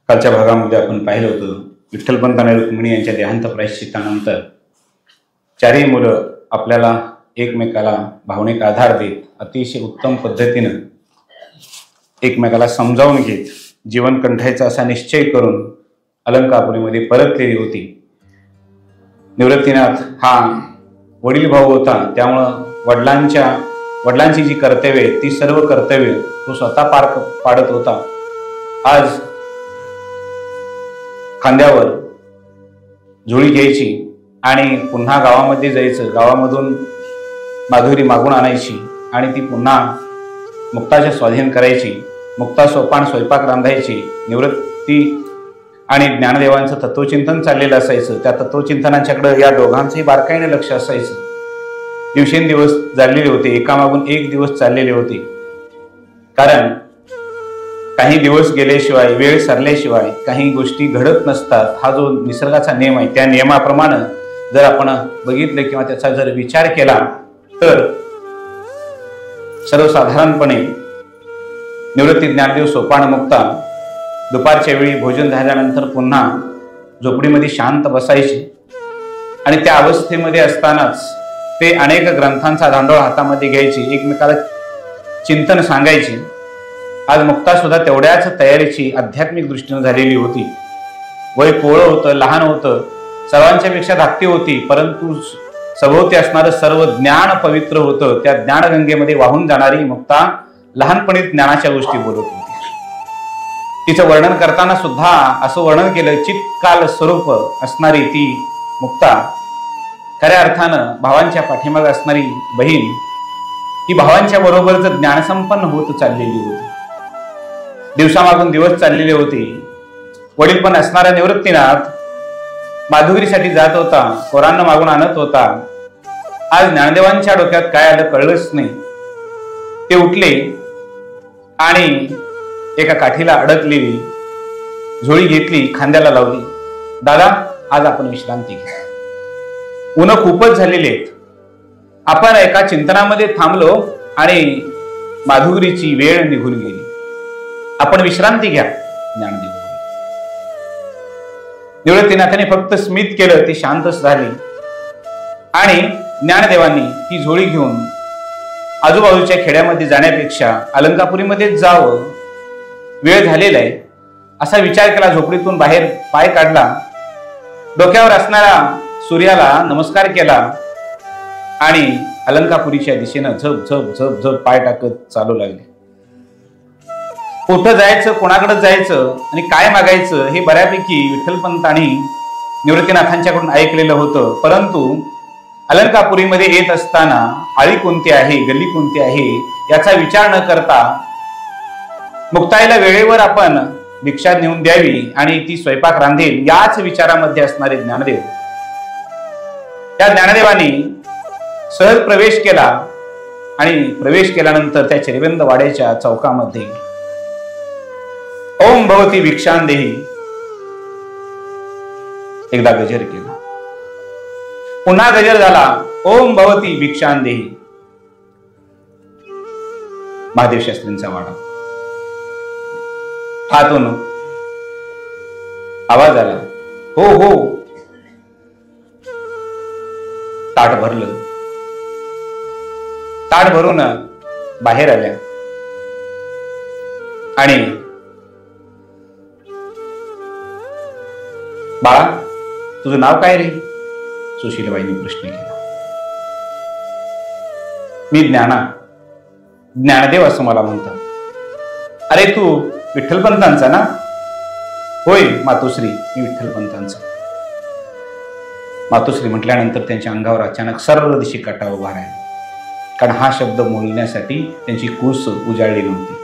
कालच्या भागामध्ये आपण पाहिलं होतं विठ्ठलपंत आणि रुक्मिणी यांच्या देहांत प्रायश्चित्तानंतर चारही मुलं आपल्याला एकमेकाला भावनिक आधार देत अतिशय उत्तम पद्धतीनं एकमेकाला समजावून घेत जीवन कंठायचा असा निश्चय करून अलंकापुरीमध्ये परतलेली होती. निवृत्तीनाथ हा वडील भाऊ होता, त्यामुळं वडिलांची जी कर्तव्ये ती सर्व कर्तव्य तो स्वतः पाडत होता. आज खांद्यावर झोळी घ्यायची आणि पुन्हा गावामध्ये जायचं, गावामधून माधुरी मागून आणायची आणि ती पुन्हा मुक्ताच्या स्वाधीन करायची. मुक्ता सोपान स्वयंपाक रांधायची. निवृत्ती आणि ज्ञानदेवांचं तत्वचिंतन चाललेलं असायचं. त्या तत्वचिंतनाच्याकडे या दोघांचंही बारकाईने लक्ष असायचं. दिवसेंदिवस चाललेले होते, एकामागून एक दिवस चाललेले होते. कारण काही दिवस गेल्याशिवाय, वेळ सरल्याशिवाय काही गोष्टी घडत नसतात. हा जो निसर्गाचा नियम आहे, त्या नियमाप्रमाणे जर आपण बघितलं किंवा त्याचा जर विचार केला तर सर्वसाधारणपणे निवृत्ती, ज्ञानदेव, सोपान, मुक्ता दुपारच्या वेळी भोजन झाल्यानंतर पुन्हा झोपडीमध्ये शांत बसायचे आणि त्या अवस्थेमध्ये असतानाच ते अनेक ग्रंथांचा दांडोळा हातामध्ये घ्यायचे, एकमेकाला चिंतन सांगायचे. आज मुक्ता सुद्धा तेवढ्याच तयारीची आध्यात्मिक दृष्टीने झालेली होती. वय कोवळं होतं, लहान होतं, सर्वांच्या पेक्षा धाकटी होती, परंतु सभोवती असणारं सर्व ज्ञान पवित्र होतं. त्या ज्ञानगंगेमध्ये वाहून जाणारी मुक्ता लहानपणी ज्ञानाच्या गोष्टी बोलत होती. तिचं वर्णन करताना सुद्धा असं वर्णन केलं, चित्काल स्वरूप असणारी ती मुक्ता खऱ्या अर्थानं भावांच्या पाठीमागे असणारी बहीण ही भावांच्या बरोबरच ज्ञानसंपन्न होत चाललेली होती. दिवसामागून दिवस चाललेले होते. वडील पण असणारा निवृत्तीनाथ माधुरीसाठी जात होता, पोरांना मागून आणत होता. आज ज्ञानदेवांच्या डोक्यात काय आलं कळलंच नाही. ते उठले आणि एका काठीला अडकलेली झोळी घेतली, खांद्याला लावली. दादा, आज आपण विश्रांती घ्या. ऊन खूपच झालेली आहेत. आपण एका चिंतनामध्ये थांबलो आणि माधुरीची वेळ निघून गेली. आपण विश्रांती घ्या. ज्ञानदेव निवृत्तीनाथाने फक्त स्मित केलं, ती शांतच झाली आणि ज्ञानदेवांनी ती झोळी घेऊन आजूबाजूच्या खेड्यामध्ये जाण्यापेक्षा अलंकापुरीमध्येच जावं, वेळ झालेला आहे असा विचार केला. झोपडीतून बाहेर पाय काढला, डोक्यावर असणाऱ्या सूर्याला नमस्कार केला आणि अलंकापुरीच्या दिशेनं झप झप झप झप पाय टाकत चालू लागले. कुठं जायचं, कोणाकडे जायचं आणि काय मागायचं हे बऱ्यापैकी विठ्ठलपंत आणि निवृत्तीनाथांच्याकडून ऐकलेलं होतं. परंतु अलंकापुरीमध्ये येत असताना आळी कोणती आहे, गल्ली कोणती आहे याचा विचार न करता मुक्ताईला वेळेवर आपण भिक्षा नेऊन द्यावी आणि ती स्वयंपाक रांधेल याच विचारामध्ये असणारे ज्ञानदेव, त्या ज्ञानदेवानी सहज प्रवेश केला आणि प्रवेश केल्यानंतर त्या चिरबंद वाड्याच्या चौकामध्ये ओम भवती भिक्षांदेही एकदा गजर केला. पुन्हा गजर झाला, ओम भवती भिक्षांदेही. महादेव शास्त्रींचा वाडा. आतून आवाज आला, हो हो. ताट भरलं. ताट भरून बाहेर आल्या आणि बाळा, तुझं नाव काय रे? सुशीलबाईंनी प्रश्न केला. मी ज्ञानदेव असं मला म्हणतात. अरे, तू विठ्ठलपंतांचा ना? होय मातोश्री, मी विठ्ठलपंतांचा. मातोश्री म्हटल्यानंतर त्यांच्या अंगावर अचानक सर्व दिशी काटा उभा राहिला. कारण हा शब्द बोलण्यासाठी त्यांची कूस उजाळली नव्हती.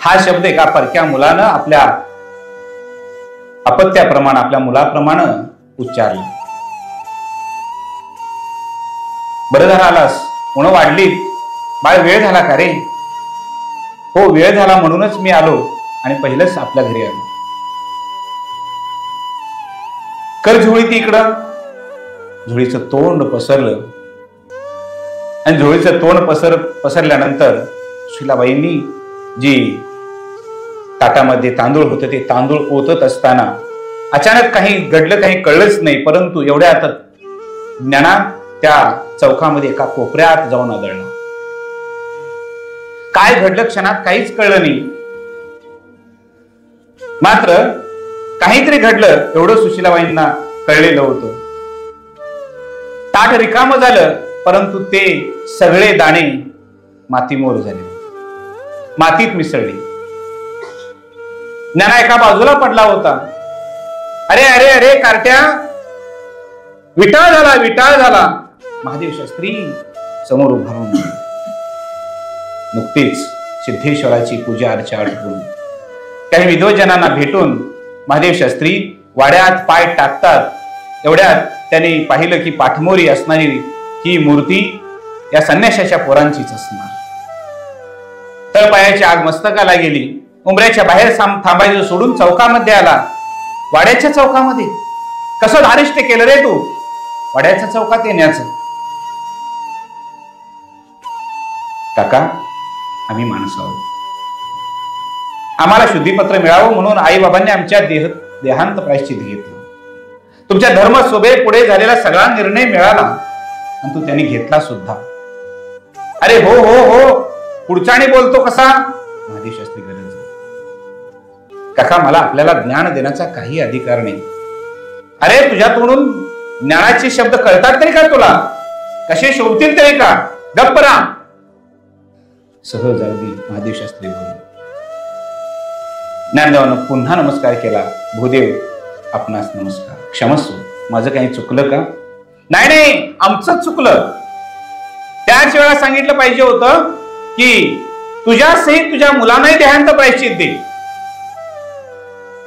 हा शब्द एका परक्या मुलानं आपल्या अपत्याप्रमाणे, आपल्या मुलाप्रमाणे उच्चारला. बरं झालं आलास, उणं वाढली. बाळ, वेळ झाला का रे? हो, वेळ झाला म्हणूनच मी आलो आणि पहिलंच आपल्या घरी आलो. कर झोळी ती इकडं. झोळीचं तोंड पसरलं आणि झोळीचं तोंड पसरल्यानंतर सुशीलाबाईंनी जी ताटामध्ये तांदूळ होते, ते तांदूळ ओतत असताना अचानक काही घडलं, काही कळलंच नाही. परंतु एवढ्यात ज्ञाना त्या चौकामध्ये एका कोपऱ्यात जाऊन आदळला. काय घडलं क्षणात काहीच कळलं नाही. मात्र काहीतरी घडलं एवढं सुशीलाबाईंना कळलेलं होतं. ताट रिकामं झालं, परंतु ते सगळे दाणे मातीमोल झाले, मातीत मिसळले. ज्ञाना एका बाजूला पडला होता. अरे अरे अरे कार्ट्या, विटाळ झाला, विटाळ झाला. महादेव शास्त्री समोर उभा राहून नुकतीच सिद्धेश्वराची पूजा अर्चा आटपून काही विद्वजनांना भेटून महादेव शास्त्री वाड्यात पाय टाकतात. एवढ्यात त्यांनी पाहिलं की पाठमोरी असणारी ही मूर्ती या संन्याशाच्या पोरांचीच असणार. तळपायाची आग मस्तकाला गेली. उंबऱ्याच्या बाहेर थांबायचं सोडून चौकामध्ये आला. वाड्याच्या चौकामध्ये कसं धारिष्ट केलं रे तू, वाड्याच्या चौकात येण्याचं? काका, आम्ही माणसं आहोत. आम्हाला शुद्धीपत्र मिळावं म्हणून आई बाबांनी आमच्या देहांत प्रायश्चित घेतलं. तुमच्या धर्म सोबे पुढे झालेला सगळा निर्णय मिळाला आणि तू त्यांनी घेतला सुद्धा. अरे हो हो हो, पुढच्याने बोलतो कसा? महादेव शास्त्री गरज. काका, मला आपल्याला ज्ञान देण्याचा काही अधिकार नाही. अरे तुझ्या तोंडून ज्ञानाचे शब्द कळतात तरी का तुला? कसे शोभतील तरी का? गप्प राहा. सहज अगदी महादेव शास्त्री बोलले. ज्ञानदेवानं पुन्हा नमस्कार केला. भूदेव, आपणास नमस्कार. क्षमस्व, माझं काही चुकलं का? नाही नाही, आमचं चुकलं. त्याच वेळा सांगितलं पाहिजे होतं की तुझ्या सहित तुझ्या मुलांनाही देहांत प्रायश्चित दे.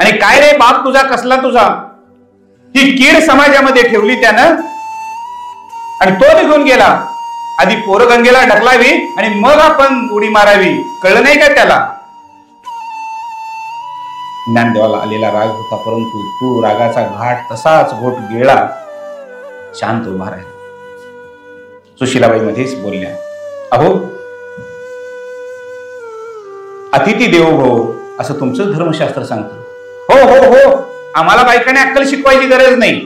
आणि काय रे बाप तुझा कसला तुझा? ही कीड समाजामध्ये ठेवली त्यानं आणि तो निघून गेला. आधी पोरगंगेला ढकलावी आणि मग आपण उडी मारावी, कळलं नाही का त्याला? ज्ञानदेवाला आलेला राग होता, परंतु तू रागाचा घाट तसाच घोट गिळला, शांत उभा राहिला. सुशीलाबाई मध्येच बोलल्या, अहो, अतिथी देवो भव असं तुमचं धर्मशास्त्र सांगतं. हो हो हो, आम्हाला बायकाने अक्कल शिकवायची गरज नाही.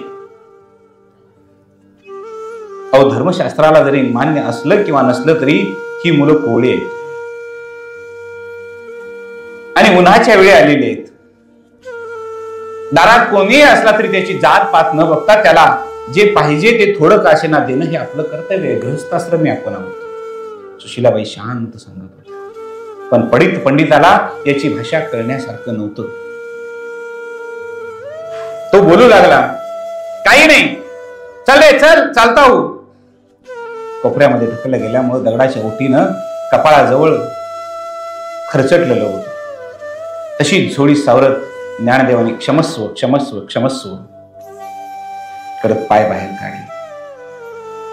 अहो, धर्मशास्त्राला जरी मान्य असलं किंवा नसलं तरी ही मुलं कोवळी आहेत आणि उन्हाच्या वेळी आलेली आहेत. दारात कोणीही असला तरी त्याची जात पात न बघता त्याला जे पाहिजे ते थोडं का असेना देणं हे आपलं कर्तव्य आहे. गृहस्थाश्रमी आपण आहोत. सुशीलाबाई शांत सांगत होत्या, पण पंडिताला याची भाषा कळण्यासारखं नव्हतं. तो बोलू लागला, काही नाही, चल रे चल, चालता हो. कोपऱ्यामध्ये ढकलल्या गेल्यामुळे दगडाच्या ओटीनं कपाळाजवळ खरचटलेलं होतं. तशी झोळी सावरत ज्ञानदेवाने क्षमस्व क्षमस्व क्षमस्व करत पाय बाहेर काढले.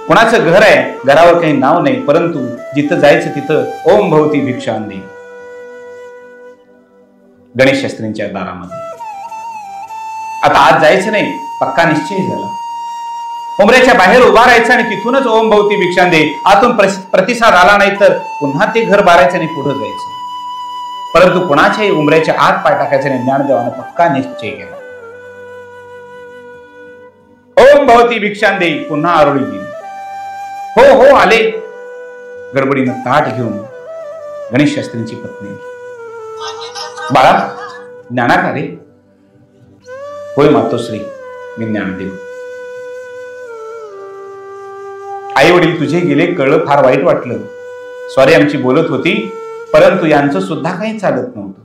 कोणाचं घर आहे, घरावर काही नाव नाही, परंतु जिथं जायचं तिथं ओम भवती भिक्षांदे. गणेश शास्त्रींच्या दारामध्ये आता आज जायचं नाही, पक्का निश्चय झाला. उमऱ्याच्या बाहेर उभा राहायचं आणि तिथूनच ओम भवती भिक्षांदे. आतून प्रतिसाद आला नाही तर पुन्हा ते घर बारायचं आणि पुढे जायचं. परंतु कोणाच्याही उमऱ्याच्या आत पाय टाकायचं नाही. ज्ञानदेवानं पक्का निश्चय केला. ओम भवती भिक्षांदे पुन्हा आरोळी गेली. हो हो आले. गडबडीनं ताट घेऊन गणेश शास्त्रींची पत्नी, बाळा, ज्ञाना का रे? होय मातोश्री, मी ज्ञानदेव. आई वडील तुझे गेले, कळलं, फार वाईट वाटलं. सॉरी, आमची बोलत होती, परंतु यांचं सुद्धा काही चालत नव्हतं.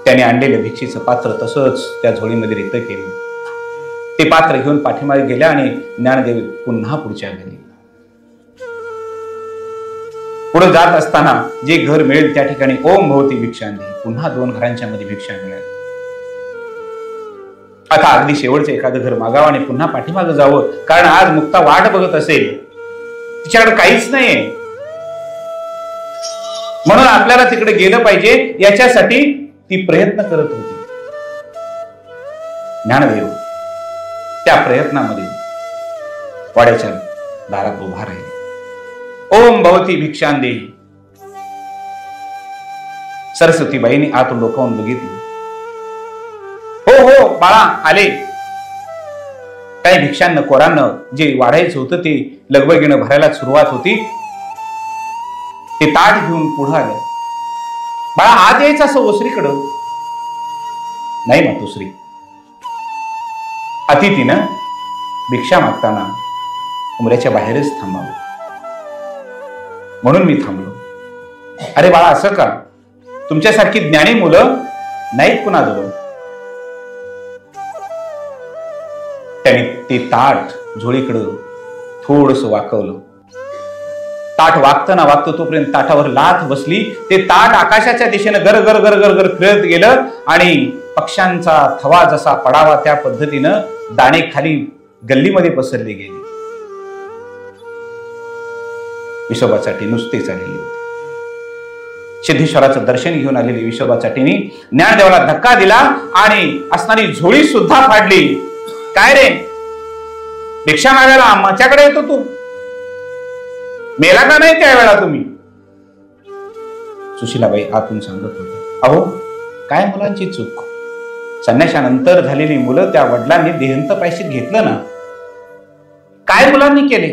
त्याने आणलेलं भिक्षेचं पात्र तसंच त्या झोळीमध्ये रिक्त केलं. ते पात्र घेऊन पाठीमागे गेल्या आणि ज्ञानदेव पुन्हा पुढच्या घरी. पुढे जात असताना जे घर मिळेल त्या ठिकाणी ओम भवती भिक्षांदे. पुन्हा 2 घरांच्या मध्ये भिक्षा मिळाली. आता अगदी शेवटचं एखादं घर मागावं आणि पुन्हा पाठीमागं जावं, कारण आज मुक्ता वाट बघत असेल, तिच्याकडे काहीच नाहीये. म्हणून आपल्याला तिकडे गेलं पाहिजे याच्यासाठी ती प्रयत्न करत होती. ज्ञानदेव त्या प्रयत्नामध्ये वाड्याच्या दारात उभा राहिले. ओम भवती भिक्षांदे. सरस्वतीबाईंनी आतून डोकावून बघितलं. हो हो बाळा आले. काही भिक्षांना कोरांना जे वाढायचं होतं ते लगबगीनं भरायला सुरुवात होती. ते ताट घेऊन पुढे आले. बाळा आत यायचं असं ओसरीकडं. नाही मातोश्री, अतिथीनं भिक्षा मागताना उमऱ्याच्या बाहेरच थांबावं म्हणून मी थांबलो. अरे बाळा असं का? तुमच्यासारखी ज्ञानी मुलं नाहीत कुणाजवळ. त्याने ते ताट झोळीकडं थोडस वाकवलं. ताट वागतं वागतं तोपर्यंत ताटावर लाथ बसली. ते ताट आकाशाच्या दिशेनं गर गर गर गर गर फिरत गेलं आणि पक्ष्यांचा थवा जसा पडावा त्या पद्धतीनं दाणे खाली गल्लीमध्ये पसरले गेले. विसोबा चाटी नुसतेच आलेली होती. सिद्धेश्वराचं दर्शन घेऊन आलेली विसोबा चाटीने ज्ञानदेवाला धक्का दिला आणि असणारी झोळी सुद्धा फाडली. काय रे, भिक्षा मागायला माझ्याकडे येतो तू? मेला का नाही त्यावेळा तुम्ही? सुशीलाबाई आतून सांगत होते. अहो काय मुलांची चूक. संन्याशानंतर झालेली मुलं त्या वडिलांनी देहंत पायशीत घेतलं ना. काय मुलांनी केले?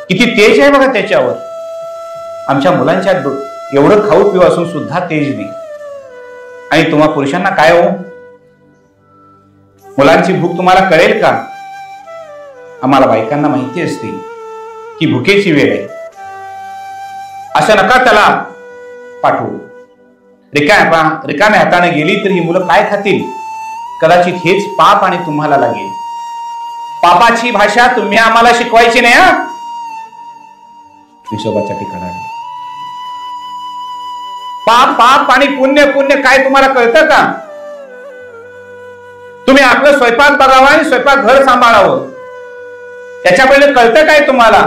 किती तेज आहे बघा त्याच्यावर. आमच्या मुलांच्या एवढं खाऊ पिऊ असून सुद्धा तेज नाही. आणि तुम्हा पुरुषांना काय हो, मुलांची भूक तुम्हाला कळेल का? आम्हाला बायकांना माहिती असते की भुकेची वेळ आहे. असं नका त्याला पाठवू. रिकाम्या हाताने गेली तर ही मुलं काय खातील? कदाचित हेच पाप आणि तुम्हाला लागेल. पापाची भाषा तुम्ही आम्हाला शिकवायची नाही. हा विसोबाच्या ठिकाणी पाप पाप आणि पुण्य पुण्य काय तुम्हाला कळतं का? तुम्ही आपलं स्वयंपाक बघावा आणि स्वयंपाक घर सांभाळावं. त्याच्या पहिले कळतं काय तुम्हाला?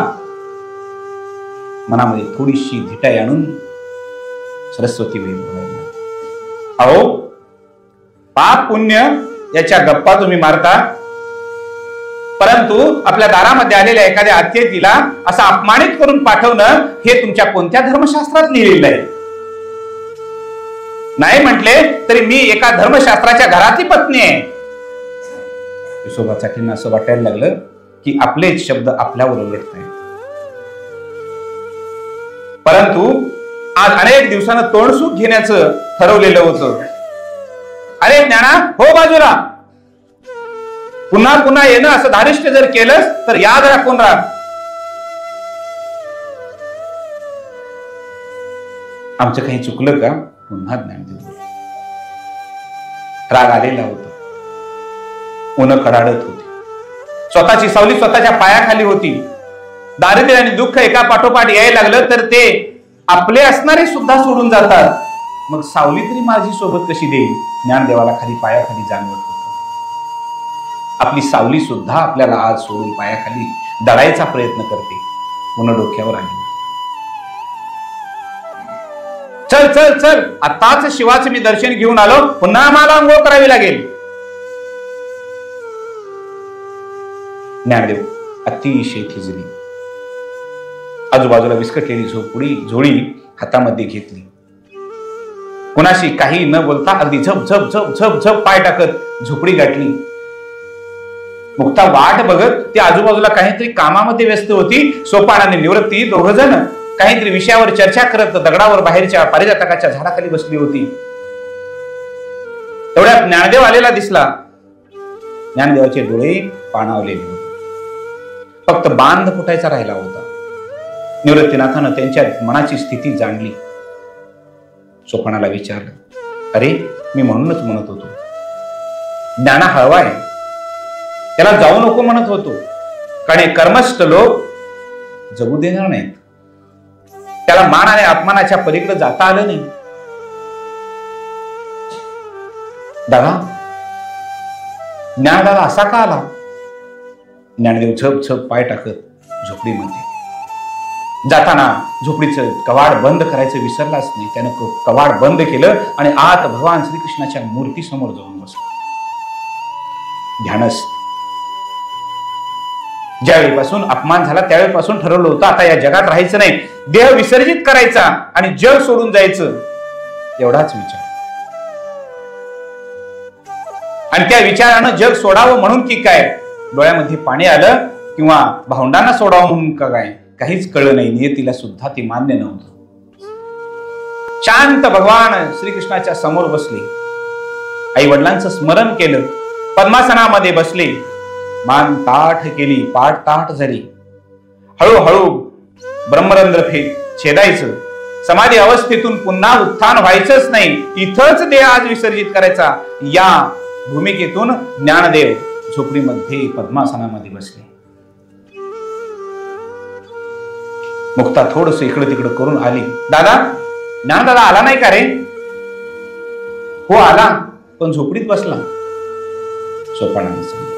मनामध्ये थोडीशी धिटाई आणून सरस्वतीबाई बोलायला, अहो पाप पुण्य याच्या गप्पा तुम्ही मारता, परंतु आपल्या दारामध्ये आलेल्या एखाद्या अतिथीला असं अपमानित करून पाठवणं हे तुमच्या कोणत्या धर्मशास्त्रात लिहिलेलं आहे? नाही म्हटले तरी मी एका धर्मशास्त्राच्या घरातली पत्नी आहे. विसोबा चाटींना असं वाटायला लागलं की आपलेच शब्द आपल्यावर उलटत आहेत. परंतु आज अनेक दिवसानं तोंडसूक घेण्याचं ठरवलेलं होतं. अरे ज्ञाना हो बाजूला. पुन्हा पुन्हा येणं असं धारिष्ट जर केलंस तर याद राखून राहा. आमचं काही चुकलं का? पुन्हा ज्ञानदेव. राग आलेला होता. ऊन कडाडत होती. स्वतःची सावली स्वतःच्या पायाखाली होती. दारिद्र्य आणि दुःख एका पाठोपाठ यायला लागलं तर ते आपले असणारे सुद्धा सोडून जातात. मग सावली तरी माझी सोबत कशी देईल? ज्ञानदेवाला खाली पायाखाली जाणवत होतं. आपली सावली सुद्धा आपल्याला आज सोडून पायाखाली दडायचा प्रयत्न करते. ऊन डोक्यावर आली. चल चल चल, आताच शिवाचं मी दर्शन घेऊन आलो, पुन्हा मला अंघोळ करावी लागेल. ज्ञानदेव अतिशय खिजली. आजूबाजूला विस्कटलेली झोळी हातामध्ये घेतली. कुणाशी काही न बोलता अगदी झप झप झप झप झप पाय टाकत झोपडी गाठली. मुक्ता वाट बघत ती आजूबाजूला काहीतरी कामामध्ये व्यस्त होती. सोपान आणि निवृत्ती दोघ जण काहीतरी विषयावर चर्चा करत दगडावर बाहेरच्या पारिजातकाच्या झाडाखाली बसली होती. तेवढ्यात ज्ञानदेव आलेला दिसला. ज्ञानदेवाचे डोळे पाणावलेले होते. फक्त बांध फुटायचा राहिला होता. निवृत्तीनाथानं त्यांच्या मनाची स्थिती जाणली. सोपानाला विचारलं, अरे मी म्हणूनच म्हणत होतो, ज्ञाना हळवाय, त्याला जाऊ नको म्हणत होतो, कारण कर्मस्थ लोक जगू देणार नाहीत. त्याला मान आणि अपमानाच्या पलीकडे जाता आलं नाही. दादा, ज्ञानदादा असा का आला? ज्ञानदेव झप झप पाय टाकत झोपडीमध्ये. जाताना झोपडीचं कवाड बंद करायचं विसरलाच नाही. त्यानं कवाड बंद केलं आणि आत भगवान श्रीकृष्णाच्या मूर्ती समोर जाऊन बसला. ध्यानस्थ. ज्यावेळीपासून अपमान झाला त्यावेळीपासून ठरवलं होतं आता या जगात राहायचं नाही, देह विसर्जित करायचा आणि जग सोडून जायचं. एवढाच विचार. आणि त्या विचारानं जग सोडावं म्हणून की काय, डोळ्यामध्ये पाणी आलं, किंवा भावंडांना सोडावं म्हणून का काय, काहीच कळलं नाही. नियतीला सुद्धा ते मान्य नव्हतं. शांत भगवान श्रीकृष्णाच्या समोर बसले, आई वडिलांचं स्मरण केलं, पद्मासनामध्ये बसले, मान ताठ केली, पाठ ताठ झाली. हळूहळू ब्रह्मरंध्र छेदायचं, समाधी अवस्थेतून पुन्हा उत्थान व्हायचंच नाही, इथंच देह आज विसर्जित करायचा, या भूमिकेतून ज्ञानदेव झोपडीमध्ये पद्मासनामध्ये बसले. मुक्ता थोडस इकडं तिकडं करून आली. दादा, ज्ञानदादा आला नाही का रे? हो आला, पण झोपडीत बसला. सोपानाने सांगितलं.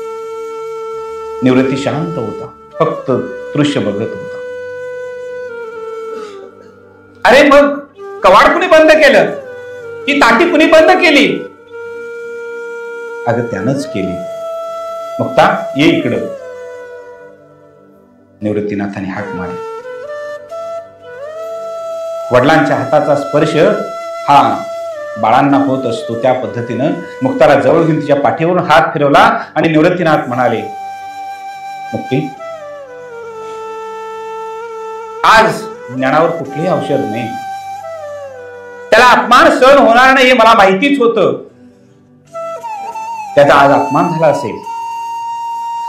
निवृत्ती शांत होता, फक्त दृश्य बघत होता. अरे मग कवाड कुणी बंद केलं? ही ताटी कुणी बंद केली? अगं त्यानंच केली. मुक्ता ये इकडं. निवृत्तीनाथाने हाक मारली. वडिलांच्या हाताचा स्पर्श हा बाळांना होत असतो, त्या पद्धतीनं मुक्ताला जवळ घेऊन तिच्या पाठीवरून हात फिरवला आणि निवृत्तीनाथ म्हणाले, मुक्ती, आज ज्ञानावर कुठलेही औषध नाही. त्याला अपमान सहन होणार नाही हे मला माहितीच होतं. त्याचा आज अपमान झाला असेल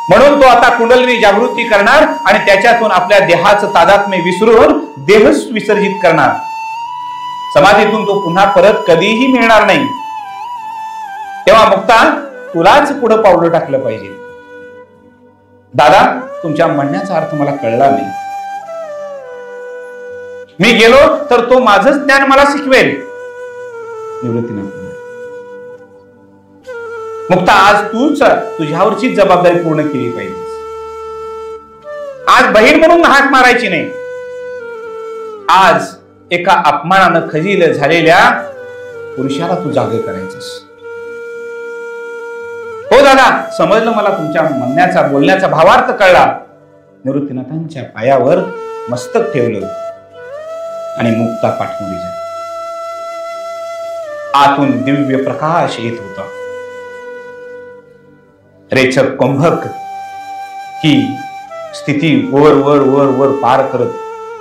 म्हणून तो आता कुंडलिनी जागृती करणार आणि त्याच्यातून आपल्या देहाचं तादात्म्य विसरून देह विसर्जित करणार. समाधीतून तो पुन्हा परत कधीही मिळणार नाही. तेव्हा मुक्ता, तुलाच पुढे पावलं टाकलं पाहिजे. दादा, तुमच्या म्हणण्याचा अर्थ मला कळला नाही. मी गेलो तर तो माझंच ज्ञान मला शिकवेल. निवृत्तीनाथ, मुक्ता, आज तूच तुझ्यावरची जबाबदारी पूर्ण केली पाहिजे. आज बहीण म्हणून हाक मारायची नाही. आज एका अपमानानं खजील झालेल्या पुरुषाला तू जागे करायचंस. हो दादा, समजलं, मला तुमच्या म्हणण्याचा बोलण्याचा भावार्थ कळला. निवृत्तीनाथांच्या पायावर मस्तक ठेवलं आणि मुक्ता पाठवली झाली. आतून दिव्य प्रकाश येत होता. रेचक कुंभक ही स्थिती वर वर वर वर पार करत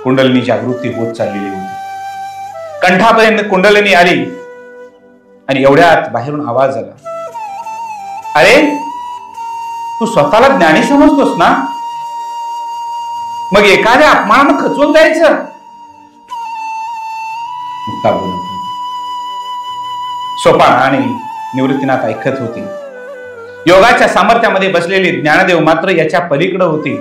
कुंडलिनी जागृती होत चाललेली होती. कंठापर्यंत कुंडलिनी आली आणि एवढ्यात बाहेरून आवाज आला, अरे तू स्वतःला ज्ञानी समजतोस ना? मग एखाद्या अपमानानं खचून जायचं? मुक्ता बोलत होती. सोपान आणि निवृत्तीनाथ ऐकत होती. योगाच्या सामर्थ्यामध्ये बसलेले ज्ञानदेव मात्र याच्या पलीकडे होते.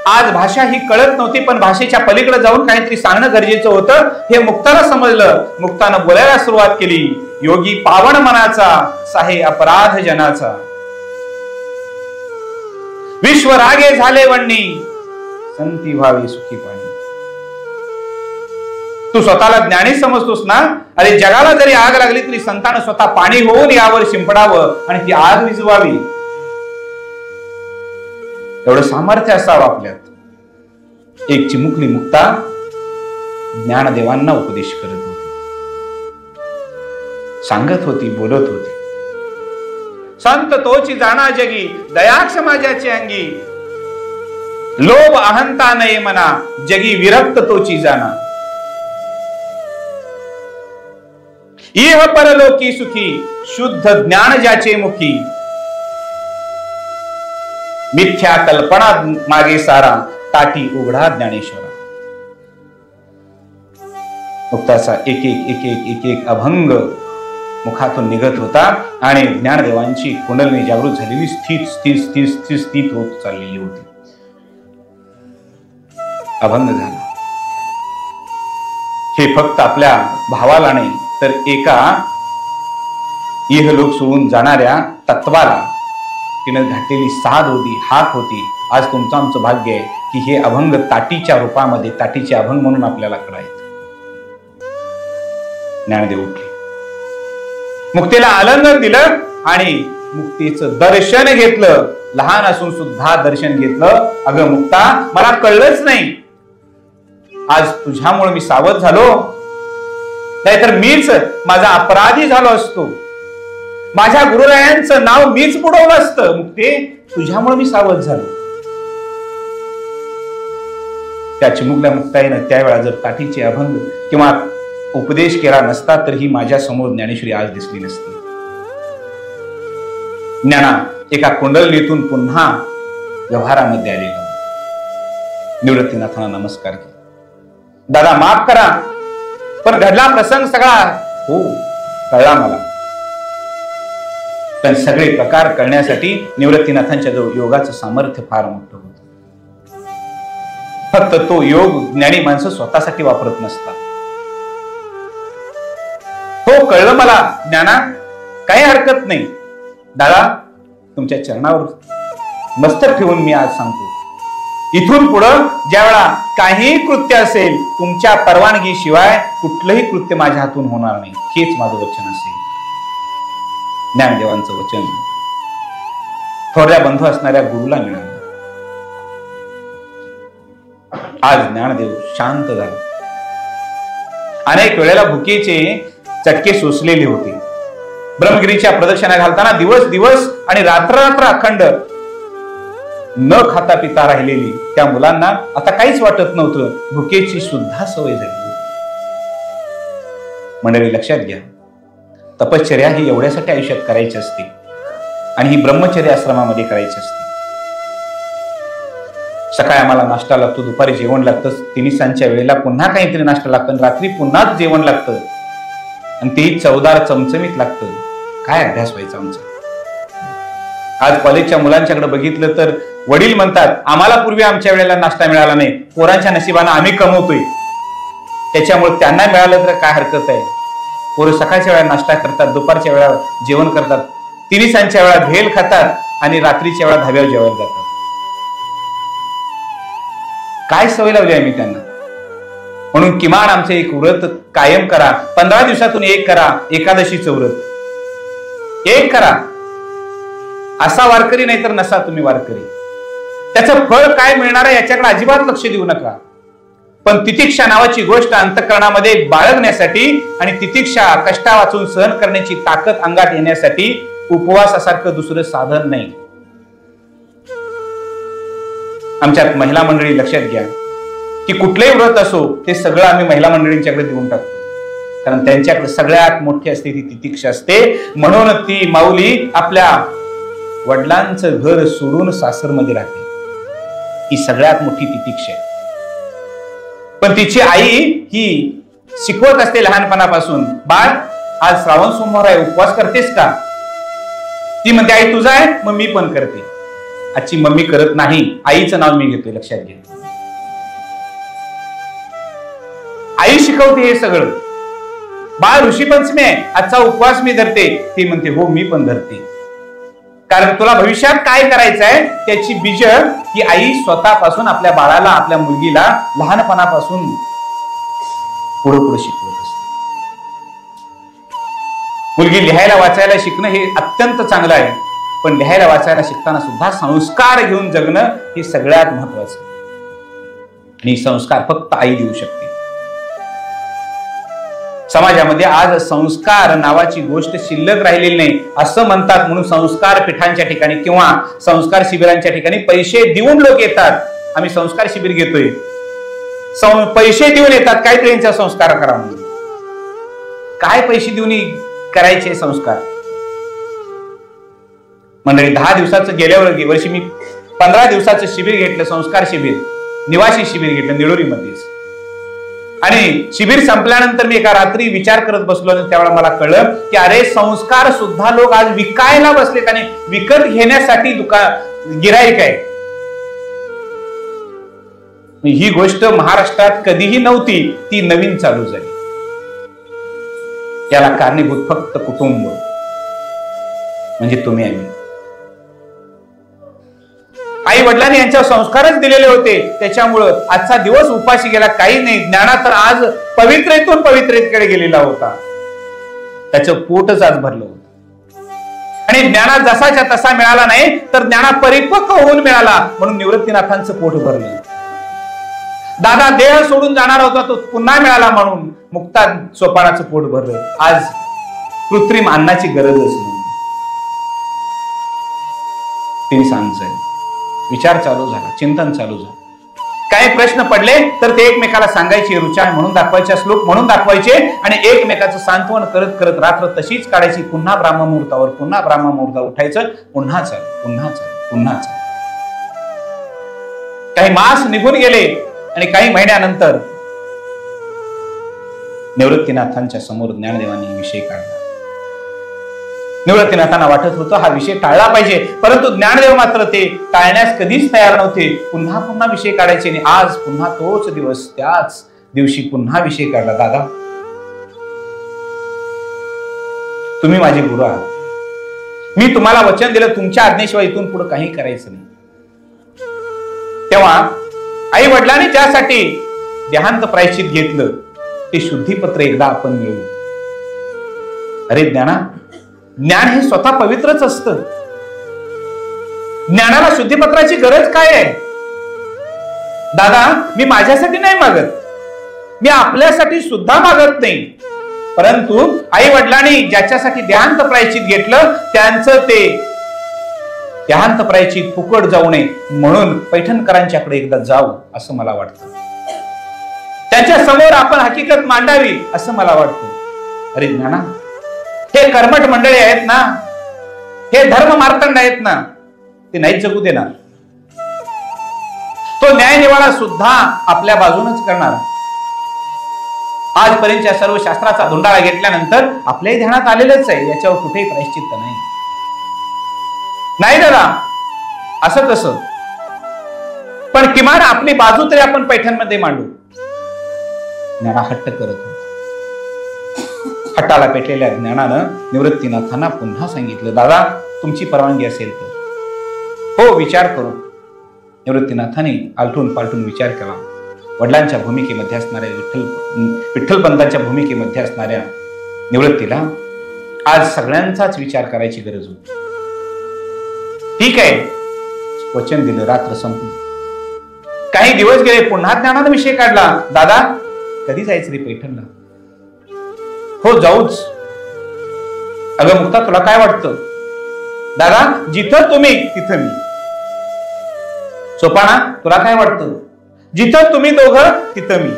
आज भाषा ही कळत नव्हती, पण भाषेच्या पलीकडे जाऊन काहीतरी सांगणं गरजेचं होतं हे मुक्ताला समजलं. मुक्तानं बोलायला सुरुवात केली. योगी पावन मनाचा, साहे अपराध जनाचा. विश्व रागे झाले वणनी, संती व्हावी सुखी पाणी. तू स्वतःला ज्ञानी समजतोस ना? अरे जगाला जरी आग लागली तरी संतानं स्वतः पाणी होऊन यावर शिंपडावं आणि ती आग विझवावी. एवढं सामर्थ्य असावं आपल्यात. एक चिमुकली मुक्ता ज्ञानदेवांना उपदेश करत होती, सांगत होती, बोलत होती. संत तोची जाणा जगी, दया क्षमाजाची अंगी. लोभ अहंता नये मना, जगी विरक्त तोची जाणा. इह परलोकी सुखी, शुद्ध ज्ञान ज्याचे मुखी. मिथ्या कल्पना मागे सारा, ताटी उघडा ज्ञानेश्वरा. मुक्ताचा एक एक एक एक एक एक अभंग मुखातून निघत होता आणि ज्ञानदेवांची कुंडलिनी जागृत झालेली स्थित स्थित स्थित स्थित स्थित होत चाललेली होती. अभंग झाला. हे फक्त आपल्या भावाला नाही तर एका इहलोक सोडून जाणाऱ्या तत्वाला तिने घातलेली साध होती, हाक होती. आज तुमचं आमचं भाग्य आहे की हे अभंग ताटीच्या रूपामध्ये, ताटीचे अभंग म्हणून आपल्याला कळायचं. ज्ञानदेव उठले, मुक्तीला आलिंगन दिलं आणि मुक्तीचं दर्शन घेतलं. लहान असून सुद्धा दर्शन घेतलं. अगं मुक्ता, मला कळलंच नाही, आज तुझ्यामुळे मी सावध झालो. नाहीतर मीच माझा अपराधी झालो असतो, माझ्या गुरुरायांचं नाव मीच बुडवलं असतं. मुक्ते, तुझ्यामुळे मी सावध झालो. त्या चिमुकल्या मुक्ताईनं त्यावेळा जर ताटीचे अभंग किंवा उपदेश केला नसता तर ही माझ्या समोर ज्ञानेश्वरी आज दिसली नसती. ज्ञाना एका कुंडलीतून पुन्हा व्यवहारामध्ये आलेलं. निवृत्तीनाथांना नमस्कार केला. दादा माफ करा, पण घडला प्रसंग सगळा हो कळला मला. पण सगळे प्रकार कळण्यासाठी निवृत्तीनाथांच्या जवळ योगाचं सामर्थ्य फार मोठं होतं. फक्त तो योग ज्ञानी माणसं स्वतःसाठी वापरत नसतात. हो कळलं मला ज्ञाना, काही हरकत नाही. दादा तुमच्या चरणावर मस्तक ठेवून मी आज सांगतो, इथून पुढं ज्यावेळा काही कृत्य असेल तुमच्या परवानगी शिवाय कुठलंही कृत्य माझ्या हातून होणार नाही. हेच माझं वचन असेल. ज्ञानदेवांचं वचन थोड्या बंधू असणाऱ्या गुरुला मिळालं. आज ज्ञानदेव शांत झाला. अनेक वेळेला भुकेचे चटके सोसलेले होते. ब्रह्मगिरीच्या प्रदक्षिणा घालताना दिवस दिवस आणि रात्र रात्र अखंड न खाता पिता राहिलेली त्या मुलांना आता काहीच वाटत नव्हतं. भुकेची सुद्धा सवय झाली. मंडळी लक्षात घ्या, तपश्चर्या ही एवढ्यासाठी आयुष्यात करायची असते आणि ही ब्रह्मचर्य आश्रमामध्ये करायची असते. सकाळी आम्हाला नाश्ता लागतो, दुपारी जेवण लागतं, तिन्ही सांच्या वेळेला पुन्हा काहीतरी नाश्ता लागतं, रात्री पुन्हाच जेवण लागतं आणि तेही चवदार चमचमीत लागतं. काय अभ्यास व्हायचा आमचा. आज कॉलेजच्या मुलांच्याकडे बघितलं तर वडील म्हणतात आम्हाला पूर्वी आमच्या वेळेला नाश्ता मिळाला नाही, पोरांच्या नशिबानं आम्ही कमवतोय, त्याच्यामुळे त्यांना मिळालं तर काय हरकत आहे. पोरं सकाळच्या वेळा नाश्ता करतात, दुपारच्या वेळा जेवण करतात, तिन्ही सांच्या वेळा भेल खातात आणि रात्रीच्या वेळा धाब्यावर जेवायला जातात. काय सवय लावली आहे मी त्यांना. म्हणून किमान आमचे एक व्रत कायम करा, 15 दिवसातून एक करा. एकादशीचं व्रत एक करा. असा वारकरी नाही तर नसा तुम्ही वारकरी. त्याचं फळ काय मिळणार आहे याच्याकडे अजिबात लक्ष देऊ नका. पण तितिक्षा नावाची गोष्ट अंतःकरणामध्ये बाळगण्यासाठी आणि तितिक्षा कष्टा वाचून सहन करण्याची ताकद अंगात येण्यासाठी उपवासासारखं दुसरं साधन नाही. आमच्यात महिला मंडळी लक्षात घ्या की कुठलंही व्रत असो ते सगळं आम्ही महिला मंडळींच्याकडे देऊन टाकतो, कारण त्यांच्याकडे सगळ्यात मोठी असते ती तितिक्षा असते. म्हणून ती माऊली आपल्या वडिलांचं घर सोडून सासरमध्ये राहते. ही सगळ्यात मोठी तितिक्षा आहे. पण तिची आई ही शिकवत असते लहानपणापासून, बाळ आज श्रावण सोमवार आहे, उपवास करतेस का. ती म्हणते आई तुझा आहे, मग मी पण करते. आजची मम्मी करत नाही, आईचं नाव मी घेतोय, लक्षात घे. आई शिकवते हे सगळं. बाळ ऋषीपंचमी आहे, आजचा उपवास मी धरते. ती म्हणते हो मी पण धरते, कारण तुला भविष्यात काय करायचं आहे त्याची बीज ही आई स्वतःपासून आपल्या बाळाला, आपल्या मुलगीला लहानपणापासून पुढे पुढे शिकवत असते. मुलगी लिहायला वाचायला शिकणं हे अत्यंत चांगलं आहे, पण लिहायला वाचायला शिकताना सुद्धा संस्कार घेऊन जगणं हे सगळ्यात महत्वाचं. आणि संस्कार फक्त आई देऊ शकते. समाजामध्ये आज संस्कार नावाची गोष्ट शिल्लक राहिलेली नाही असं म्हणतात. म्हणून संस्कार पीठांच्या ठिकाणी किंवा संस्कार शिबिरांच्या ठिकाणी पैसे देऊन लोक येतात. आम्ही संस्कार शिबिर घेतोय, पैसे देऊन येतात काहीतरी यांचा संस्कार करा म्हणून. काय पैसे देऊन करायचे संस्कार. मंडळी 10 दिवसाचं गेल्या वर्षी मी 15 दिवसाचं शिबिर घेतलं, संस्कार शिबिर, निवासी शिबिर घेतलं निळोरीमध्येच. आणि शिबिर संपल्यानंतर मी एका रात्री विचार करत बसलो आणि त्यावेळेला मला कळलं की अरे संस्कार सुद्धा लोक आज विकायला बसलेत आणि विकत घेण्यासाठी गिराईक आहे. ही गोष्ट महाराष्ट्रात कधीही नव्हती, ती नवीन चालू झाली. याला कारणीभूत फक्त कुटुंब म्हणजे तुम्ही आम्ही. आई वडिलांनी यांच्यावर संस्कारच दिलेले होते, त्याच्यामुळं आजचा दिवस उपाशी गेला काही नाही. ज्ञाना तर आज पवित्रेतून पवित्रेकडे गेलेला होता, त्याचं पोटच आज भरलं होतं. आणि ज्ञाना जसाच्या तसा मिळाला नाही तर ज्ञाना परिपक्व होऊन मिळाला, म्हणून निवृत्तीनाथांचं पोट भरलं. दादा देह सोडून जाणार होता तो पुन्हा मिळाला म्हणून मुक्ता सोपानाचं पोट भरलं. आज कृत्रिम अन्नाची गरजच नव्हती. तिने सांगितलं, विचार चालू झाला, चिंतन चालू झालं. काही प्रश्न पडले तर ते एकमेकाला सांगायचे, रुचा म्हणून दाखवायचे, श्लोक म्हणून दाखवायचे आणि एकमेकाचं सांत्वन करत करत रात्र तशीच काढायची. पुन्हा ब्राह्ममुहूर्तावर, पुन्हा ब्राह्ममुहूर्तावर उठायचं, पुन्हा चालू, पुन्हा चालू, पुन्हा चालू. काही मास निघून गेले आणि काही महिन्यानंतर निवृत्तीनाथांच्या समोर ज्ञानदेवांनी विषय काढला. निवृत्तीनाथांना वाटत होतं हा विषय टाळला पाहिजे, परंतु ज्ञानदेव मात्र ते टाळण्यास कधीच तयार नव्हते. पुन्हा पुन्हा विषय काढायचे आणि आज पुन्हा तोच दिवस, त्याच दिवशी पुन्हा विषय काढला. दादा, तुम्ही माझे गुरु आहात. मी तुम्हाला वचन दिलं, तुमच्या आज्ञेशिवाय इथून पुढे काही करायचं नाही. तेव्हा आई वडिलांनी ज्यासाठी देहांत प्रायश्चित घेतलं ते शुद्धीपत्र एकदा आपण मिळवू. अरे ज्ञाना, ज्ञान हे स्वतः पवित्रच असतं. ज्ञानाला शुद्धीपत्राची गरज काय आहे? दादा, मी माझ्यासाठी नाही मागत, मी आपल्यासाठी सुद्धा मागत नाही. परंतु आई वडिलांनी ज्याच्यासाठी देहांत प्रायश्चित घेतलं त्यांचं ते देहांत प्रायश्चित फुकट जाऊ नये म्हणून पैठणकरांच्याकडे एकदा जाऊ असं मला वाटतं. त्यांच्या समोर आपण हकीकत मांडावी असं मला वाटतं. अरे ज्ञाना, हे कर्मठ मंडळी आहेत ना, हे धर्म मार्तंड आहेत ना, ते नाही जगू देणार. तो न्याय निवाडा सुद्धा आपल्या बाजूनच करणार. आजपर्यंतच्या सर्व शास्त्राचा धुंडाळा घेतल्यानंतर आपल्याही ध्यानात आलेलंच आहे, याच्यावर कुठेही प्रायश्चित्त नाही. नाही दादा, असं कसं? पण किमान आपली बाजू तरी आपण पैठणमध्ये मांडू. ज्ञाना हट्ट करत होता. हट्टाला पेटलेल्या ज्ञानानं निवृत्तीनाथांना पुन्हा सांगितलं, दादा तुमची परवानगी असेल तर. हो, विचार करू. निवृत्तीनाथांनी आलटून पालटून विचार केला. वडिलांच्या भूमिकेमध्ये असणाऱ्या विठ्ठलपंतांच्या भूमिकेमध्ये असणाऱ्या निवृत्तीला आज सगळ्यांचाच विचार करायची गरज होती. ठीक आहे, वचन दिलं, रात्र संपली. काही दिवस गेले, पुन्हा ज्ञानानं विषय काढला. दादा, कधी जायचं रे पैठणला? हो, जाऊच. अगं मुक्ता, तुला काय वाटतं? दादा, जिथं तुम्ही तिथं मी. सोपाना, तुला काय वाटतं? जिथं तुम्ही दोघं तिथं मी.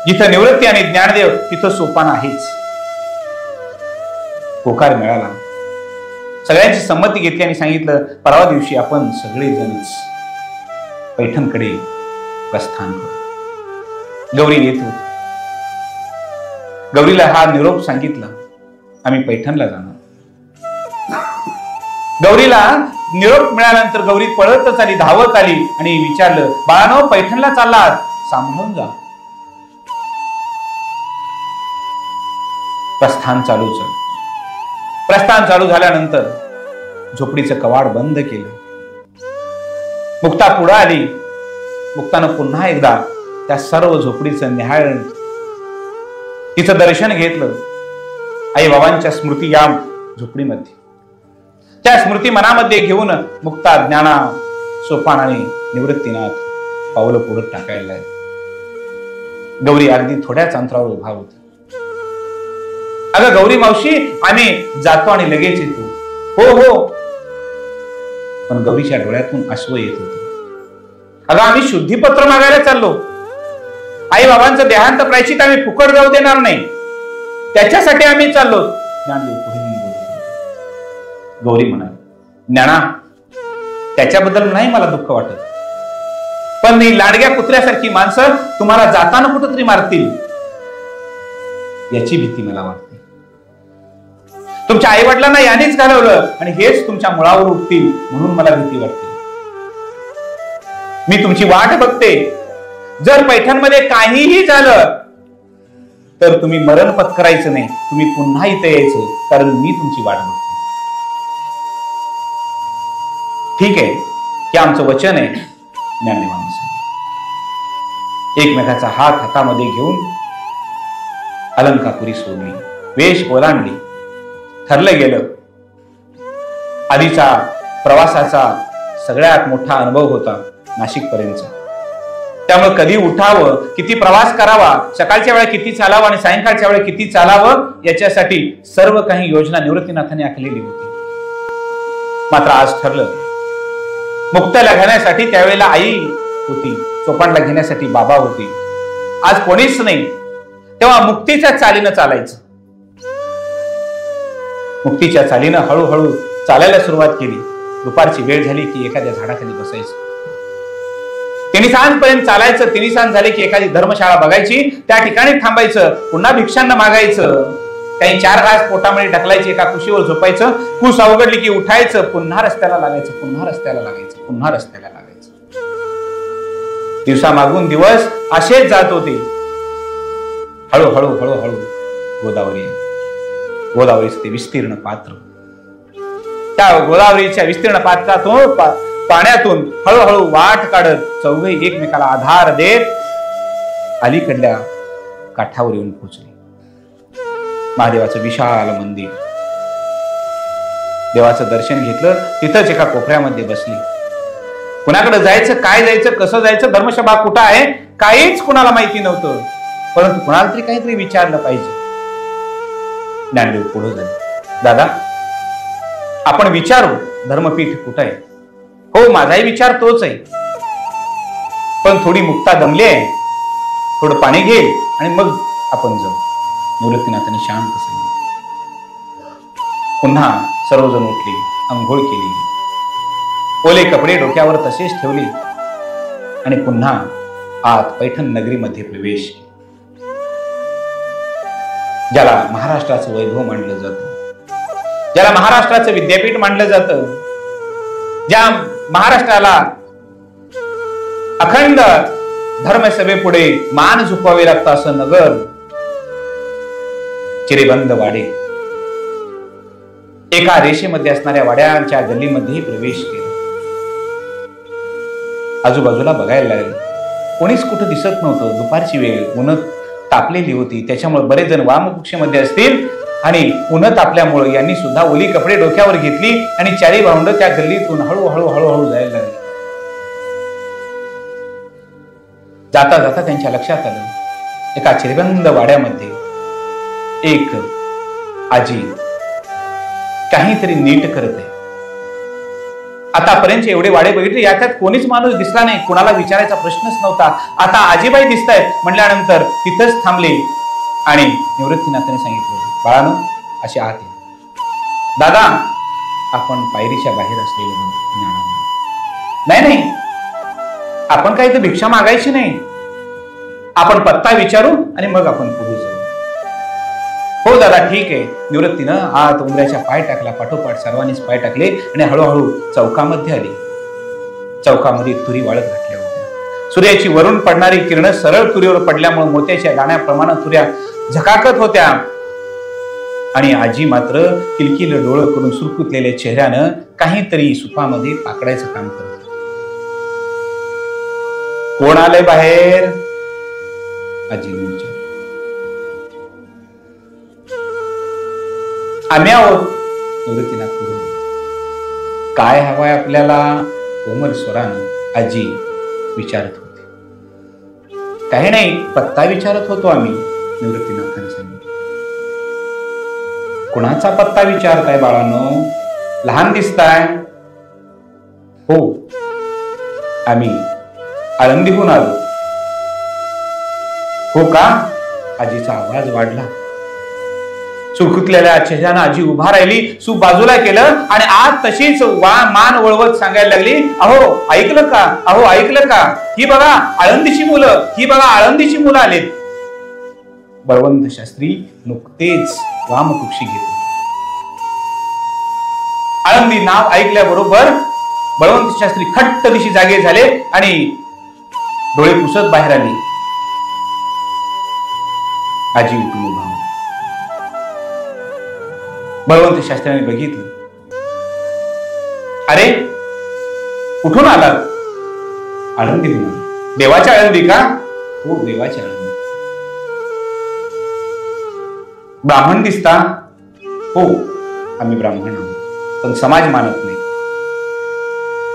जिथं निवृत्ती आणि ज्ञानदेव तिथं सोपाना आहेच. होकार मिळाला. सगळ्यांची संमती घेतली आणि सांगितलं, परवा दिवशी आपण सगळेजणच पैठणकडे प्रस्थान करू. गौरी येत होती. गौरीला हा निरोप सांगितला, आम्ही पैठणला जाणार. गौरीला निरोप मिळाल्यानंतर गौरी पळतच आली, धावत आली आणि विचारलं, बाळानो, पैठणला चाललात, सांभाळून जा. प्रस्थान चालू झाल्यानंतर झोपडीचं कवाड बंद केलं. मुक्ता पुढे आली. मुक्तानं पुन्हा एकदा त्या सर्व झोपडीचं न्याहाळ, तिचं दर्शन घेतलं. आई बाबांच्या स्मृती या झोपडीमध्ये, त्या स्मृती मनामध्ये घेऊन मुक्ता, ज्ञाना, सोपान आणि निवृत्तीनाथ पावलं पुढे टाकायला लागली. गौरी अगदी थोड्याच अंतरावर उभा होती. अगं गौरी मावशी, आम्ही जातो आणि लगेच येतो. हो हो. पण गौरीच्या डोळ्यातून अश्रू येत होते. अगं आम्ही शुद्धीपत्र मागायला चाललो. आई बाबांचं देहांत प्रायश्चित आम्ही फुकट जाऊ देणार नाही, त्याच्यासाठी आम्ही चाललो. ज्ञानदेव पुढे बोलत होते. गौरी म्हणाली, ज्ञाना, त्याच्याबद्दल नाही मला दुःख वाटत, पण मी लाडक्या कुत्र्यासारखी माणसं तुम्हाला जाताना कुठंतरी मारतील याची भीती मला वाटते. तुमच्या आई वडिलांना यानेच घालवलं आणि हेच तुमच्या मुळावर उठतील म्हणून मला भीती वाटते. मी तुमची वाट बघते. जर पैठणमध्ये काहीही झालं तर तुम्ही मरण पत्करायचं नाही, तुम्ही पुन्हा इथे यायचं, कारण मी तुमची वाट बघते. ठीक आहे, हे आमचं वचन आहे. ज्ञानदेवांनी एकमेकाचा हात हातामध्ये घेऊन अलंकापुरी सोडली, वेश ओलांडली. ठरलं गेलं. आधीचा प्रवासाचा सगळ्यात मोठा अनुभव होता नाशिक पर्यंतचा. त्यामुळे कधी उठावं, किती प्रवास करावा, सकाळच्या वेळा किती चालावं आणि सायंकाळच्या वेळा किती चालावं, याच्यासाठी सर्व काही योजना निवृत्तीनाथांनी आखलेली होती. मात्र आज ठरलं, मुक्ताला घेण्यासाठी त्यावेळेला आई होती, सोपानला घेण्यासाठी बाबा होती, आज कोणीच नाही. तेव्हा मुक्तीच्या चालीनं चालायचं. मुक्तीच्या चालीनं हळूहळू चालायला सुरुवात केली. दुपारची वेळ झाली की एखाद्या झाडाखाली बसायचं. तिन्ही सांजपर्यंत चालायचं. तिन्ही सांज झाली की एखादी धर्मशाळा बघायची, त्या ठिकाणी थांबायचं, पुन्हा भिक्षांना मागायचं. काही 4 घास पोटामध्ये ढकलायचे, एका कुशीवर झोपायचं. कुस अवघडली की उठायचं, पुन्हा रस्त्याला लागायचं, पुन्हा रस्त्याला लागायचं, पुन्हा रस्त्याला लागायचं. दिवसामागून दिवस असेच जात होते. हळूहळू हळूहळू गोदावरीचं ते विस्तीर्ण पात्र, त्या गोदावरीच्या विस्तीर्ण पात्रातून पाण्यातून हळूहळू वाट काढत चौघही एकमेकाला आधार देत अलीकडल्या काठावर येऊन पोहोचले. महादेवाचं विशाल मंदिर, देवाचं दर्शन घेतलं. तिथंच एका कोपऱ्यामध्ये बसली. कुणाकडे जायचं, काय जायचं, कसं जायचं, धर्मसभा कुठं आहे, काहीच कुणाला माहिती नव्हतं. परंतु कुणाला तरी काहीतरी विचारलं पाहिजे. ज्ञानदेव पुढे झाले, दादा आपण विचारू धर्मपीठ कुठं आहे. हो, माझाही विचार तोच आहे, पण थोडी मुक्ता दमली आहे, थोडं पाणी घे आणि मग आपण जाऊ. निवृत्तीनाथांनी शांत सांगितलं. पुन्हा सर्वजण उठले, अंघोळ केली, ओले कपडे डोक्यावर तसेच ठेवले आणि पुन्हा आत पैठण नगरीमध्ये प्रवेश केला. ज्याला महाराष्ट्राचं वैभव मानलं जातं, ज्याला महाराष्ट्राचं विद्यापीठ मानलं जातं, ज्या महाराष्ट्राला अखंड धर्मसभेपुढे मान झुकवावे लागतं असं नगर, चिरेबंद वाडे, एका रेषेमध्ये असणाऱ्या वाड्यांच्या गल्लीमध्ये प्रवेश केला. आजूबाजूला बघायला लागलं, कोणीच कुठं दिसत नव्हतं. दुपारची वेळ, ऊन तापलेली होती, त्याच्यामुळे बरेच जण वामकुक्षेमध्ये असतील आणि ऊन तापल्यामुळे यांनी सुद्धा ओली कपडे डोक्यावर घेतली आणि चारी भावंड त्या गल्लीतून हळूहळू हळूहळू जायला लागली. जाता जाता त्यांच्या लक्षात आलं, एका चिरेबंद वाड्यामध्ये एक आजी काहीतरी नीट करत आहे. आतापर्यंत एवढे वाडे बघितले, याच्यात कोणीच माणूस दिसला नाही, कोणाला विचारायचा प्रश्नच नव्हता. आता आजीबाई दिसतायत म्हटल्यानंतर तिथंच थांबले आणि निवृत्तीनाथांनी सांगितलं, बाळानो असे आत आहे. दादा आपण पायरीच्या बाहेर असलेलं नाही नाही, आपण काही तर भिक्षा मागायची नाही, आपण पत्ता विचारू आणि मग आपण पुढे जाऊ. हो दादा ठीक आहे. निवृत्तीनं आत उंबऱ्याच्या पाय टाकला, पाठोपाठ सर्वांनीच पाय टाकले आणि हळूहळू चौकामध्ये आले. चौकामध्ये तुरी वाळत घातल्या होत्या. सूर्याची वरून पडणारी किरण सरळ तुरीवर पडल्यामुळे मोत्याच्या दाण्याप्रमाणे तुऱ्या झकाकत होत्या आणि आजी मात्र किलकिल डोळं करून सुरकुतलेल्या चेहऱ्यानं काहीतरी सुपामध्ये पाकडायचं काम करत. कोण आलंय बाहेर? आजीने विचारलं. आम्ही आहोत. निवृत्तीनाथ पुढे. काय हवंय आपल्याला? कोमल स्वरानं आजी विचारत होते. काही नाही, पत्ता विचारत होतो आम्ही. निवृत्तीनाथांनी सांगितलं. कुणाचा पत्ता विचारताय बाळांनो? लहान दिसताय. हो, आम्ही आळंदीहून आलो. हो का? आजीचा आवाज वाढला. सुरकुतलेल्या चेहऱ्यानं आजी उभा राहिली, सूप बाजूला केलं आणि आज तशीच मान वळवत सांगायला लागली, अहो ऐकलं का, अहो ऐकलं का, ही बघा आळंदीची मुलं, ही बघा आळंदीची मुलं आलेत. बळवंत शास्त्री नुकतेच वामकुक्षी घेतले. आळंदी नाव ऐकल्याबरोबर बळवंत शास्त्री खट्ट दिशी जागे झाले आणि डोळे पुसत बाहेर आली. आजी उठून उभा. बळवंत शास्त्रीने बघितलं. अरे कुठून आलात? आळंदी. देवाच्या आळंदी का? हो, देवाच्या आळंदी. ब्राह्मण दिसता? हो, आम्ही ब्राह्मण आहोत, पण समाज मानत नाही.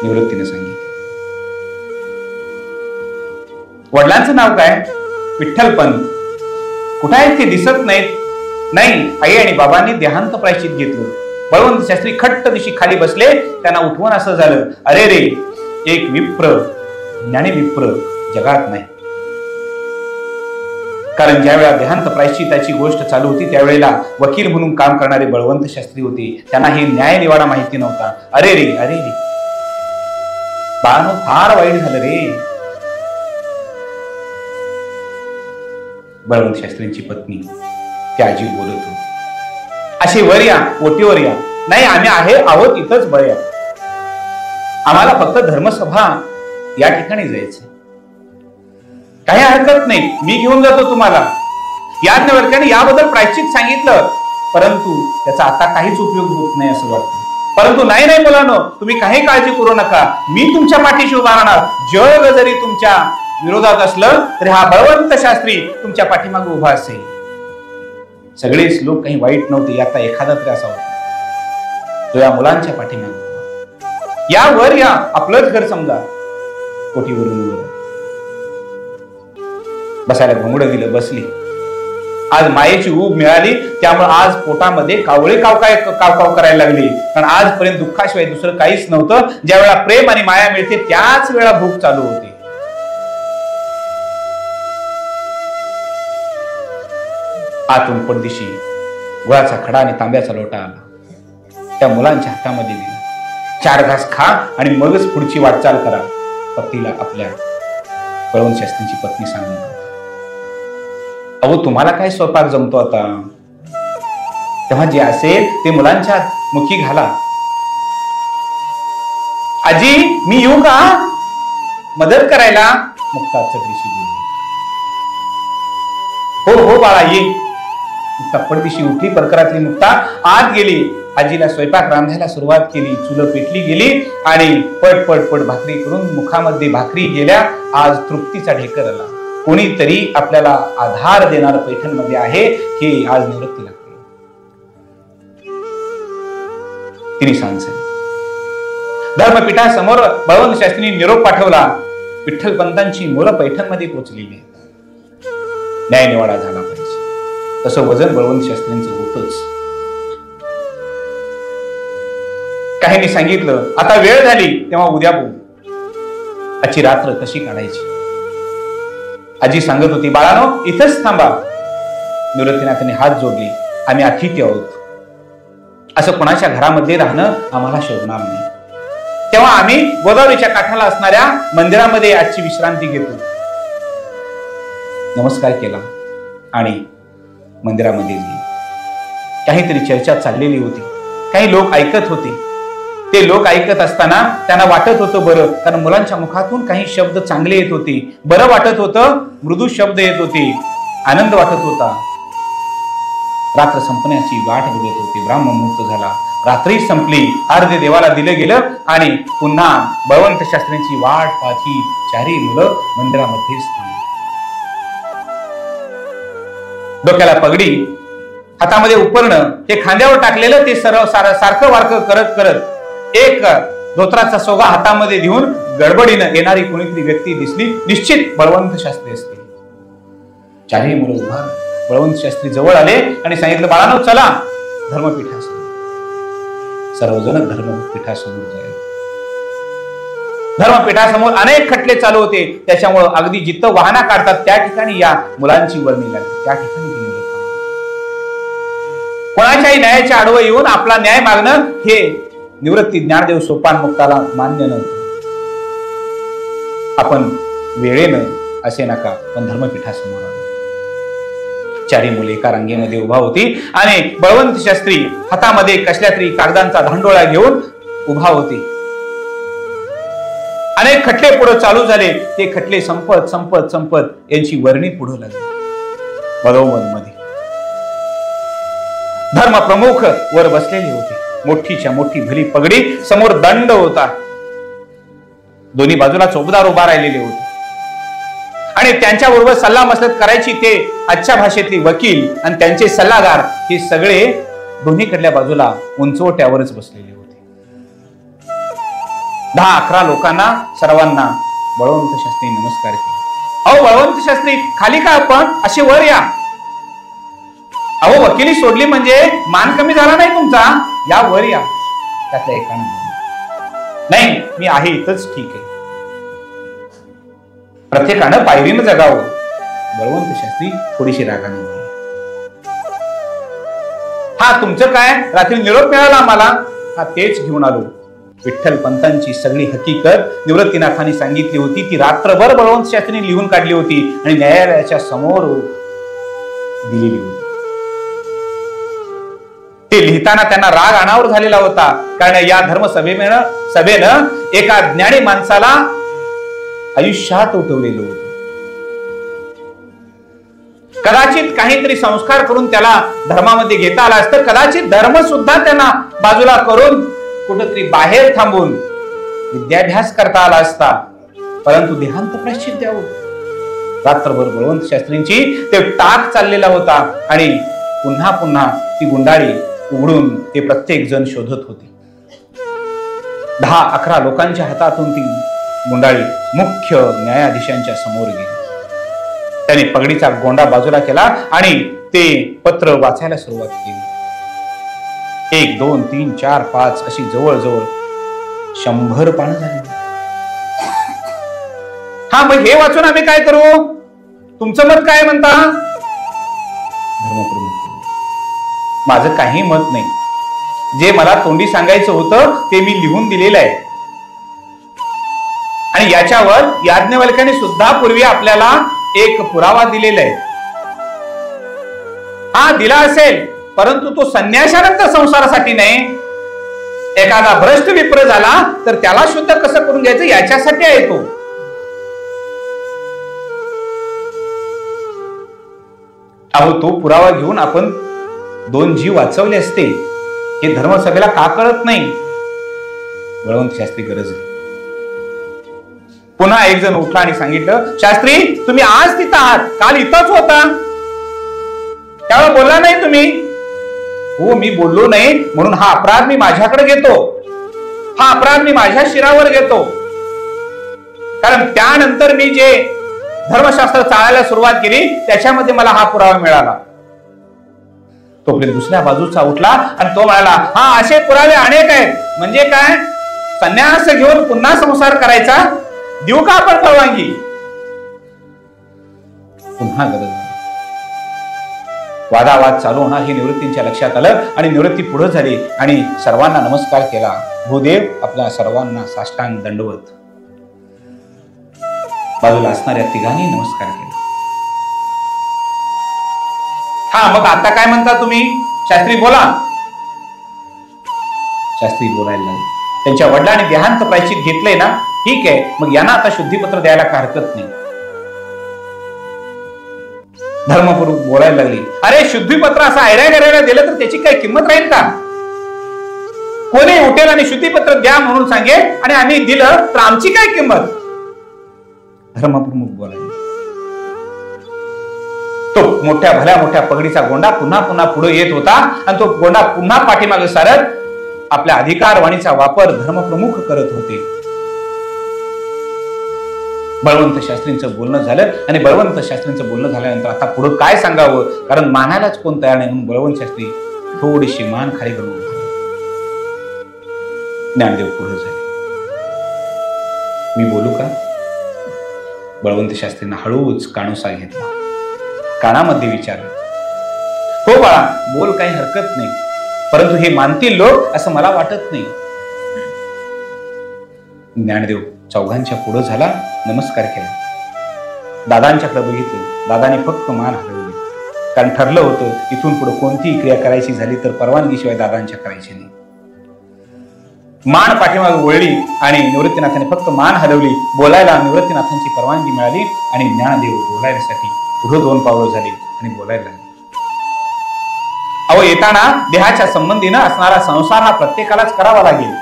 निवृत्तीने सांगितलं. वडिलांचं नाव काय? विठ्ठलपंत. कुठे आहेत ते? दिसत नाहीत. नाही, आई आणि बाबांनी देहांत प्रायश्चित घेतलं. बळवंत शास्त्री खट्ट दिशी खाली बसले. त्यांना उठवून असं झालं, अरे रे, एक विप्र, ज्ञानी विप्र जगात नाही. कारण ज्या वेळा देहांत प्रायश्चिताची गोष्ट चालू होती त्यावेळेला वकील म्हणून काम करणारे बळवंत शास्त्री होते. त्यांना हे न्याय निवाडा माहिती नव्हता. अरे रे, अरे रे, बाळांनो, फार वाईट झालं रे. बळवंत शास्त्रींची पत्नी त्या आजी बोलत होती, असे वर या, ओटीवर या. नाही, आम्ही आहोत इथंच बऱ्या. आम्हाला फक्त धर्मसभा या ठिकाणी जायचं. काही हरकत नाही, मी घेऊन जातो तुम्हाला. याज्ञवल्क्याने याबद्दल प्रायश्चित सांगितलं, परंतु त्याचा आता काहीच उपयोग होत नाही असं वाटतं. परंतु नाही नाही मुलांनो, तुम्ही काही काळजी करू नका, मी तुमच्या पाठीशी उभा राहणार. जग जरी तुमच्या विरोधात असलं तरी हा बळवंत शास्त्री तुमच्या पाठीमागे उभा असेल. सगळेच लोक काही वाईट नव्हते. आता एखादा तरी असा होता तो या मुलांच्या पाठीमागे या वर या, आपलंच घर समजा. कोठीवरून वर बसायला घोंगडं दिलं, बसली. आज मायेची ऊब मिळाली, त्यामुळे आज पोटामध्ये कावळे कावकाव करायला लागली. कारण आजपर्यंत दुःखाशिवाय दुसरं काहीच नव्हतं. ज्या वेळा प्रेम आणि माया मिळते त्याच वेळा भूक चालू होते. आतून पडदिशी गुळाचा खडा आणि तांब्याचा लोटा आला. त्या मुलांच्या हातामध्ये दिला. 4 घास खा आणि मगच पुढची वाटचाल करा. पतीला आपल्या बळवंत शास्त्रींची पत्नी सांगून, अहो तुम्हाला काय स्वयंपाक जमतो आता? तेव्हा जे असेल ते मुलांच्या मुखी घाला. आजी, मी येऊ का मदत करायला? मुक्ता चटरीशी बोलली. हो हो बाळा, ये. मुक्ता पडदिशी उठली. परकरातली मुक्ता आत गेली. आजीला स्वयंपाक रांधायला सुरुवात केली. चुलं पेटली गेली आणि पट पट पट भाकरी करून मुखामध्ये भाकरी गेल्या. आज तृप्तीचा ढेकर आला. कोणीतरी आपल्याला आधार देणार पैठणमध्ये आहे हे आज निवृत्तीला कळलं. तिने सांगितलं. धर्मपीठासमोर बळवंत शास्त्रींनी निरोप पाठवला. विठ्ठलपंतांची मुलं पैठणमध्ये पोहोचलेली. न्याय निवाडा झाला पाहिजे तसं वजन बळवंत शास्त्रींचं होतच. काहींनी सांगितलं, आता वेळ झाली तेव्हा उद्या बोलू. आजची रात्र कशी काढायची? आजी सांगत होती, बाळानो इथंच थांबा. निवृत्तीनाथांनी हात जोडले. आम्ही अतिथी आहोत. असं कोणाच्या घरामध्ये राहणं आम्हाला शोभणार नाही. तेव्हा आम्ही गोदावरीच्या काठाला असणाऱ्या मंदिरामध्ये आजची विश्रांती घेतो. नमस्कार केला आणि मंदिरामध्ये गेली. काहीतरी चर्चा चाललेली होती. काही लोक ऐकत होते. ते लोक ऐकत असताना त्यांना वाटत होतं बरं, कारण मुलांच्या मुखातून काही शब्द चांगले येत होते. बरं वाटत होतं. मृदू शब्द येत होते. आनंद वाटत होता. रात्र संपण्याची वाट बघत होती. ब्राह्ममुहूर्त झाला. रात्री संपली. अर्धे देवाला दिलं गेलं आणि पुन्हा बळवंत शास्त्रींची वाट पाहती 4ही मुलं मंदिरामध्ये थांबली. डोक्याला पगडी, हातामध्ये उपरणं, हे खांद्यावर टाकलेलं ते सारखं वारकं करत करत एक धोत्राचा सोगा हातामध्ये घेऊन गडबडीनं येणारी कोणीतरी व्यक्ती दिसली. निश्चित बळवंत शास्त्री असते. 4ही मुलं उभा. बळवंत शास्त्री जवळ आले आणि सांगितलं, बाळांनो चला धर्मपीठासमोर. सर्वजण धर्मपीठासमोर जायला. धर्मपीठासमोर अनेक खटले चालू होते. त्याच्यामुळे अगदी जिथं वाहना काढतात त्या ठिकाणी या मुलांची वर्णी लागली. त्या ठिकाणी ती मुलं कोणाच्याही न्यायाच्या आडवं येऊन आपला न्याय मागणं हे निवृत्ती ज्ञानदेव सोपान मुक्ताला मान्य नव्हतं. आपण वेळेनं असे नका, पण धर्मपीठासमोर आलो. 4ही मुले एका रांगेमध्ये उभा होती आणि बळवंत शास्त्री हातामध्ये कसल्या तरी कागदांचा धांडोळा घेऊन उभा होते. अनेक खटले पुढे चालू झाले. ते खटले संपत संपत संपत यांची वर्णी पुढे लागली. मधोमध मध्ये धर्मप्रमुख वर बसलेले होते. मोठीच्या मोठी भली पगडी, समोर दंड होता. दोन्ही बाजूला चौबदार उभा राहिलेले होते आणि त्यांच्याबरोबर सल्ला मसलत करायची ते आजच्या भाषेतली वकील आणि त्यांचे सल्लागार, हे सगळे दोन्हीकडल्या बाजूला उंचवट्यावरच बसलेले होते. 10-11 लोकांना सर्वांना बळवंत शास्त्री नमस्कार केला. अहो बळवंत शास्त्री, खाली का आपण, असे वर या. अहो वकिली सोडली म्हणजे मान कमी झाला नाही तुमचा, या वर या. त्यातल्या एकानं नाही, मी आहे इथंच ठीक आहे. प्रत्येकानं पायरीनं जगावं. बळवंत शास्त्री थोडीशी रागाने बोलले. हा तुमचं काय, रात्री निरोप मिळाला आम्हाला? हा तेच घेऊन आलो. विठ्ठल पंतांची सगळी हकीकत निवृत्तीनाथांनी सांगितली होती. ती रात्रभर बळवंत शास्त्रीने लिहून काढली होती आणि न्यायालयाच्या समोर दिलेली होती. ते लिहिताना त्यांना राग अनावर झालेला होता, कारण या सभेनं एका ज्ञानी माणसाला आयुष्यात उठवलेलं होतं. कदाचित काहीतरी संस्कार करून त्याला धर्मामध्ये घेता आला असतं. कदाचित धर्म सुद्धा त्यांना बाजूला करून कुठेतरी बाहेर थांबून विद्याभ्यास करता आला असता, परंतु देहांत प्रायश्चित्त द्यावं. रात्रभर बळवंत शास्त्रींची ते टाक चाललेला होता आणि पुन्हा पुन्हा ती गुंडाळी उघडून ते प्रत्येक जण शोधत होते. 10-11 लोकांच्या हातातून ती गुंडाळी मुख्य न्यायाधीशांच्या समोर गेली. त्याने पगडीचा गोंडा बाजूला केला आणि ते पत्र वाचायला सुरुवात केली. 1, 2, 3, 4, 5 अशी जवळजवळ 100 पानं झाली. हा मग हे वाचून आम्ही काय करू, तुमचं मत काय म्हणता? धर्मप्रमुख, माझं काही मत नाही. जे मला तोंडी सांगायचं होतं ते मी लिहून दिलेलं आहे आणि याच्यावर याज्ञवल्क्याने सुद्धा पूर्वी आपल्याला एक पुरावा दिलेला आहे. हा दिला असेल, परंतु तो संन्यासानंतर संसारासाठी नाही. एखादा भ्रष्ट विप्र झाला तर त्याला शुद्ध कसं करून घ्यायचं याच्यासाठी आहे तो. अहो तो पुरावा घेऊन आपण 2 जीव वाचवले असते. हे धर्मसभेला का कळत नाही? बळवंत शास्त्री गरजले. पुन्हा एक जण उठला आणि सांगितलं, शास्त्री तुम्ही आज तिथं आहात, काल इथंच होता, त्यावेळेला बोलला नाही तुम्ही? हो मी बोललो नाही, म्हणून हा अपराध मी माझ्याकडे घेतो. हा अपराध मी माझ्या शिरावर घेतो, कारण त्यानंतर मी जे धर्मशास्त्र चालायला सुरुवात केली त्याच्यामध्ये मला हा पुरावा मिळाला. तोपर्यंत दुसऱ्या बाजूचा उठला आणि तो म्हणाला, हा असे पुरावे अनेक आहेत. म्हणजे काय, संन्यास घेऊन पुन्हा संसार करायचा, देऊ का आपण परवानगी? पुन्हा गरज नाही. वादावाद चालू होणार हे निवृत्तींच्या लक्षात आलं आणि निवृत्ती पुढे झाली आणि सर्वांना नमस्कार केला. भूदेव आपल्या सर्वांना साष्टांग दंडवत. बाजूला असणाऱ्या तिघांनी नमस्कार केला. हा मग आता काय म्हणता तुम्ही? शास्त्री बोला. शास्त्री बोलायला लागले. त्यांच्या वडिलांनी देहांत प्रायश्चित घेतलंय ना, ठीक आहे, मग यांना आता शुद्धीपत्र द्यायला काय हरकत नाही. धर्मपुरुष बोलायला लागली, अरे शुद्धीपत्र असं ऐऱ्या गऱ्याला दिलं तर त्याची काही किंमत राहील का? कोणी उठेल आणि शुद्धीपत्र द्या म्हणून सांगेल आणि आम्ही दिलं तर आमची काय किंमत? धर्मप्रमुख बोलायला. तो मोठ्या भल्या मोठ्या पगडीचा गोंडा पुन्हा पुन्हा पुढे येत होता आणि तो गोंडा पुन्हा पाठीमागे सारत आपल्या अधिकारवाणीचा वापर धर्मप्रमुख करत होते. बळवंत शास्त्रींचं बोलणं झालं आणि बळवंत शास्त्रींचं बोलणं झाल्यानंतर आता पुढे काय सांगावं, कारण मानायलाच कोण तयार नाही, म्हणून बळवंत शास्त्री थोडीशी मान खाली घालून ज्ञानदेव पुढे झाले. मी बोलू का? बळवंत शास्त्रींना हळूच कानोसा घेतला, कानामध्ये विचारलं, हो बाळा बोल, काही हरकत नाही, परंतु हे मानतील लोक असं मला वाटत नाही. ज्ञानदेव चौघांच्या पुढे झाला, नमस्कार केला. दादांच्याकडे बघितलं. दादाने फक्त मान हलवली, कारण ठरलं होतं इथून पुढे कोणतीही क्रिया करायची झाली तर परवानगीशिवाय दादांच्या करायची नाही. मान पाठीमागे वळली आणि निवृत्तीनाथाने फक्त मान हलवली. बोलायला निवृत्तीनाथांची परवानगी मिळाली आणि ज्ञानदेव बोलायसाठी पुढे 2 पावलं झाली आणि बोलायला लागले. अहो येताना देहाच्या संबंधीनं असणारा संसार हा प्रत्येकालाच करावा लागेल,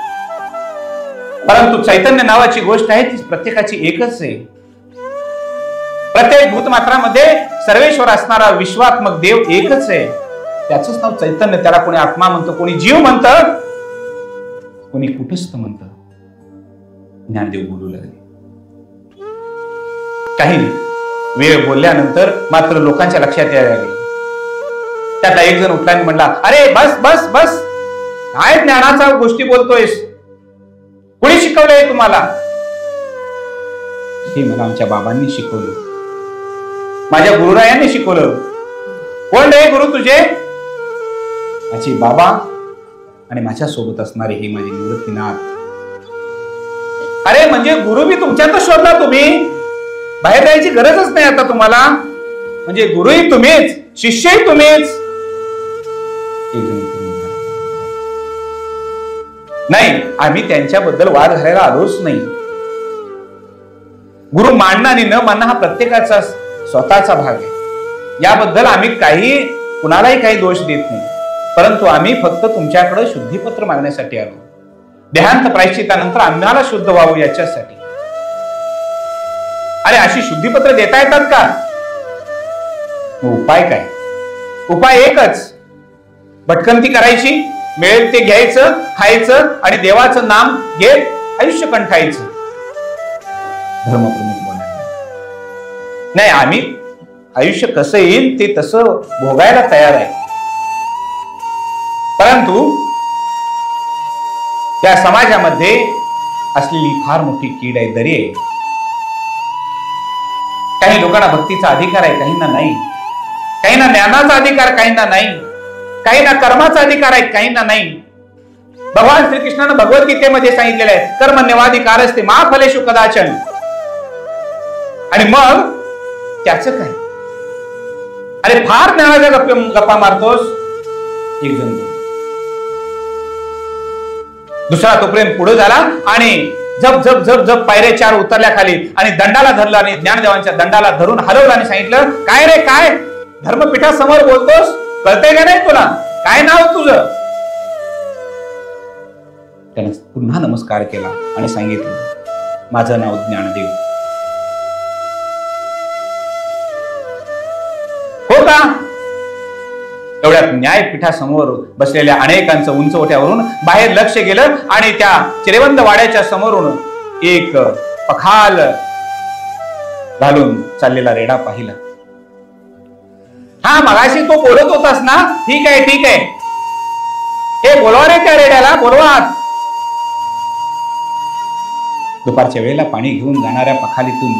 परंतु चैतन्य नावाची गोष्ट आहे ती प्रत्येकाची एकच आहे. प्रत्येक भूतमात्रामध्ये सर्वेश्वर असणारा विश्वात्मक देव एकच आहे, त्याच नाव चैतन्य. त्याला कोणी आत्मा म्हणतं, कोणी जीव म्हणतं, कोणी कुटस्थ म्हणतं. ज्ञानदेव बोलू लागले, काही नाही, वेळ बोलल्यानंतर मात्र लोकांच्या लक्षात यायला लागले. त्यातला एक जण उठला आणि म्हणला, अरे बस बस बस, काय ज्ञानाचा गोष्टी बोलतोयस? कोणी शिकवलंय तुम्हाला? हे मला आमच्या बाबांनी शिकवलं, माझ्या गुरुरायांनी शिकवलं. कोण रे गुरु तुझे? माझे बाबा आणि माझ्या सोबत असणारे हे माझे निवृत्तीनाथ. अरे म्हणजे गुरु बी तुमच्यातच शोधला तुम्ही, बाहेर जायची गरजच नाही आता तुम्हाला. म्हणजे गुरुही तुम्हीच, शिष्यही तुम्हीच. नाही, आम्ही त्यांच्याबद्दल वाद घालायला आलोच नाही. गुरु मानणं आणि न मानणं हा प्रत्येकाचा स्वतःचा भाग आहे. याबद्दल आम्ही कुणालाही काही दोष देत नाही. परंतु आम्ही फक्त तुमच्याकडे शुद्धीपत्र मागण्यासाठी आलो. देहांत प्रायश्चित्तानंतर आम्हाला शुद्ध व्हावं याच्यासाठी. अरे अशी शुद्धीपत्र देता येतात का? उपाय काय? उपाय एकच, भटकंती करायची, मिळेल ते घ्यायचं, खायचं आणि देवाचं नाम घेत आयुष्य कंठायचं. धर्मप्रमुख बोलायला नाही, आम्ही आयुष्य कसं येईल ते तसं भोगायला तयार आहे. परंतु त्या समाजामध्ये असलेली फार मोठी कीड आहे, दरी आहे. काही लोकांना भक्तीचा अधिकार आहे, काहींना नाही. काहींना ज्ञानाचा अधिकार, काहींना नाही. काहींना कर्माचा अधिकार आहे, काहींना नाही. भगवान श्रीकृष्णानं भगवद्गीतेमध्ये सांगितलेलं आहे, कर्मण्यवाधिकार असते मा फलेषु कदाचन. आणि मग त्याचं काय? अरे फार ज्ञानाच्या गप्पा मारतोस. एक जण दुसरा तोपर्यंत पुढे झाला आणि झप झप झप झप पायऱ्या 4 उतरल्या खाली आणि दंडाला धरला आणि ज्ञानदेवांच्या दंडाला धरून हलवलं आणि सांगितलं, काय रे काय धर्मपीठासमोर बोलतोस? कळतंय का नाही तुला? काय नाव तुझं? त्याने पुन्हा नमस्कार केला आणि सांगितलं, माझं नाव ज्ञानदेव. हो का? एवढ्यात न्यायपीठासमोर बसलेल्या अनेकांचं उंचवट्यावरून बाहेर लक्ष गेलं आणि त्या चिरेबंद वाड्याच्या समोरून एक पखाल घालून चाललेला रेडा पाहिला. हा, मगाशी तो बोलत होतास ना? ठीक आहे ठीक आहे, हे बोलवा रे त्या रेड्याला, बोलवा. दुपारच्या वेळेला पाणी घेऊन जाणाऱ्या पखालीतून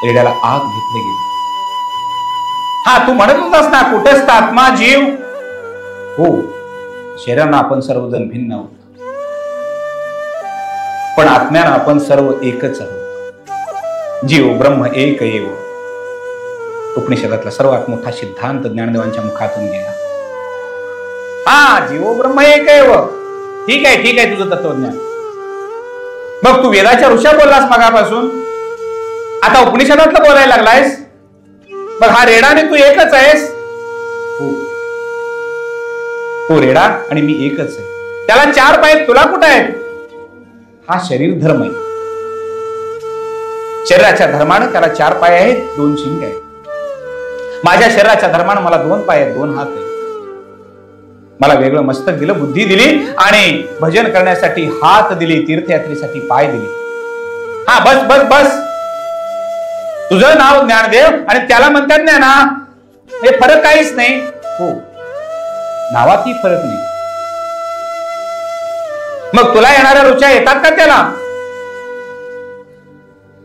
रेड्याला आग घेतले गेले. हा, तू म्हणत होतास ना, कुठेच आत्मा जीव? हो, शरीरानं आपण सर्वजण भिन्न आहोत, पण आत्म्यानं आपण सर्व एकच आहोत. जीव ब्रह्म एक एव. उपनिषदातला सर्वात मोठा सिद्धांत ज्ञानदेवांच्या मुखातून गेला. हा, जीव ब्रह्म एक एव. ठीक आहे ठीक आहे तुझं तत्वज्ञान. मग तू वेदाच्या ऋषा बोललास मगापासून, आता उपनिषदातलं बोलायला लागलायस. मग हा रेडाने तू एकच आहेस? तो रेडा आणि मी एकच आहे. त्याला 4 पाय, तुला कुठे आहेत? हा शरीर धर्म आहे. शरीराच्या धर्मानं त्याला 4 पाय आहेत, 2 शिंग आहेत. माझ्या शरीराच्या धर्मानं मला 2 पाय आहेत, 2 हात आहेत. मला वेगळं मस्तक दिलं, बुद्धी दिली आणि भजन करण्यासाठी हात दिले, तीर्थयात्रेसाठी पाय दिले. हा, बस बस बस. तुझं नाव ज्ञानदेव आणि त्याला म्हणतात ज्ञाना, हे फरक काहीच नाही. हो, नावातही फरक नाही. मग तुला येणाऱ्या रुचा येतात का त्याला?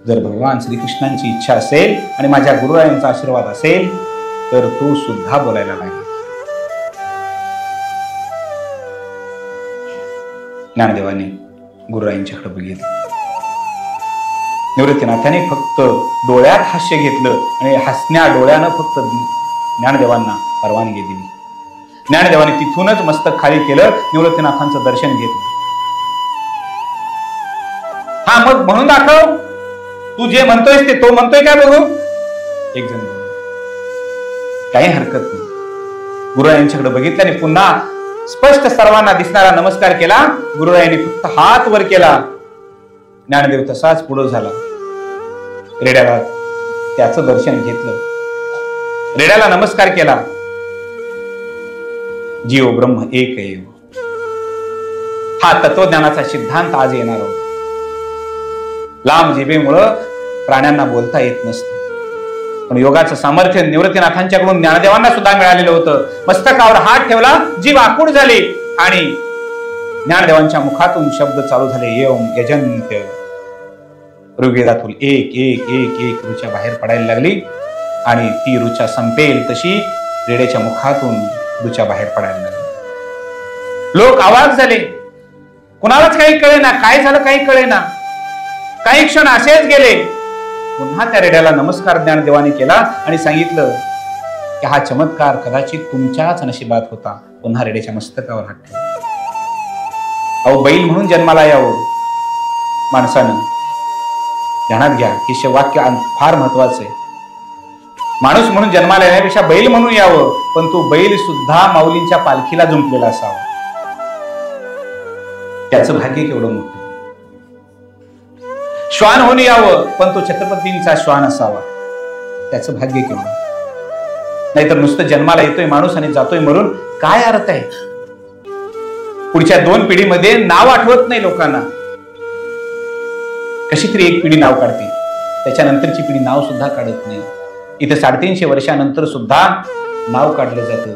जर भगवान श्रीकृष्णांची इच्छा असेल आणि माझ्या गुरुरायांचा आशीर्वाद असेल तर तू सुद्धा बोलायला लागेल. ज्ञानदेवाने गुरुरायांच्याकडे बघितलं. निवृत्तीनाथाने फक्त डोळ्यात हास्य घेतलं आणि हसण्या डोळ्यानं फक्त ज्ञानदेवांना परवानगी दिली. ज्ञानदेवाने तिथूनच मस्तक खाली केलं, निवृत्तीनाथांचं दर्शन घेतलं. हा, मग म्हणून दाखव, तू जे म्हणतोयस ते तो म्हणतोय काय बघू. एक जण बोलला, काही हरकत नाही. गुरुरायांच्याकडे बघितलं आणि पुन्हा स्पष्ट सर्वांना दिसणारा नमस्कार केला. गुरुरायांनी फक्त हात वर केला. ज्ञानदेव तसाच पुढे झाला. रेड्याला त्याचं दर्शन घेतलं, रेड्याला नमस्कार केला. जीव ब्रह्म एक एव. हा तत्वज्ञानाचा सिद्धांत आज येणार आहोत. लांब जिभेमुळं प्राण्यांना बोलता येत नसतं. पण योगाचं सामर्थ्य निवृत्तीनाथांच्याकडून ज्ञानदेवांना सुद्धा मिळालेलं होतं. मस्तकावर हात ठेवला, जीभ आखूड झाली आणि ज्ञानदेवांच्या मुखातून शब्द चालू झाले, एवं यजंत्य. ऋग्वेदातून एक एक एक एक ऋचा बाहेर पडायला लागली आणि ती ऋचा संपेल तशी रेड्याच्या मुखातून ऋचा बाहेर पडायला लागली. लोक आवाज झाले, कुणालाच काही कळेना, काय झालं काही कळेना. काही क्षण असेच गेले. पुन्हा त्या रेड्याला नमस्कार ज्ञानदेवाने केला आणि सांगितलं की हा चमत्कार कदाचित तुमच्याच नशिबात होता. पुन्हा रेड्याच्या मस्तकावर हात ठेवला. अहो, बैल म्हणून जन्माला यावं माणसानं. ध्यानात घ्या, हे वाक्य फार महत्वाचं आहे. माणूस म्हणून जन्माला येण्यापेक्षा बैल म्हणून यावं, पण तो बैल सुद्धा माऊलींच्या पालखीला जुंपलेला असावा. त्याचं भाग्य केवढं मोठं. श्वान होऊन यावं, पण तो छत्रपतींचा श्वान असावा. त्याचं भाग्य केवढं. नाहीतर नुसतं जन्माला येतोय माणूस आणि जातोय मरून, काय अर्थ आहे. पुढच्या 2 पिढीमध्ये नाव आठवत नाही लोकांना. कशी तरी एक पिढी नाव काढते, त्याच्यानंतरची पिढी नाव सुद्धा काढत नाही. इथं 350 वर्षानंतर सुद्धा नाव काढलं जातं.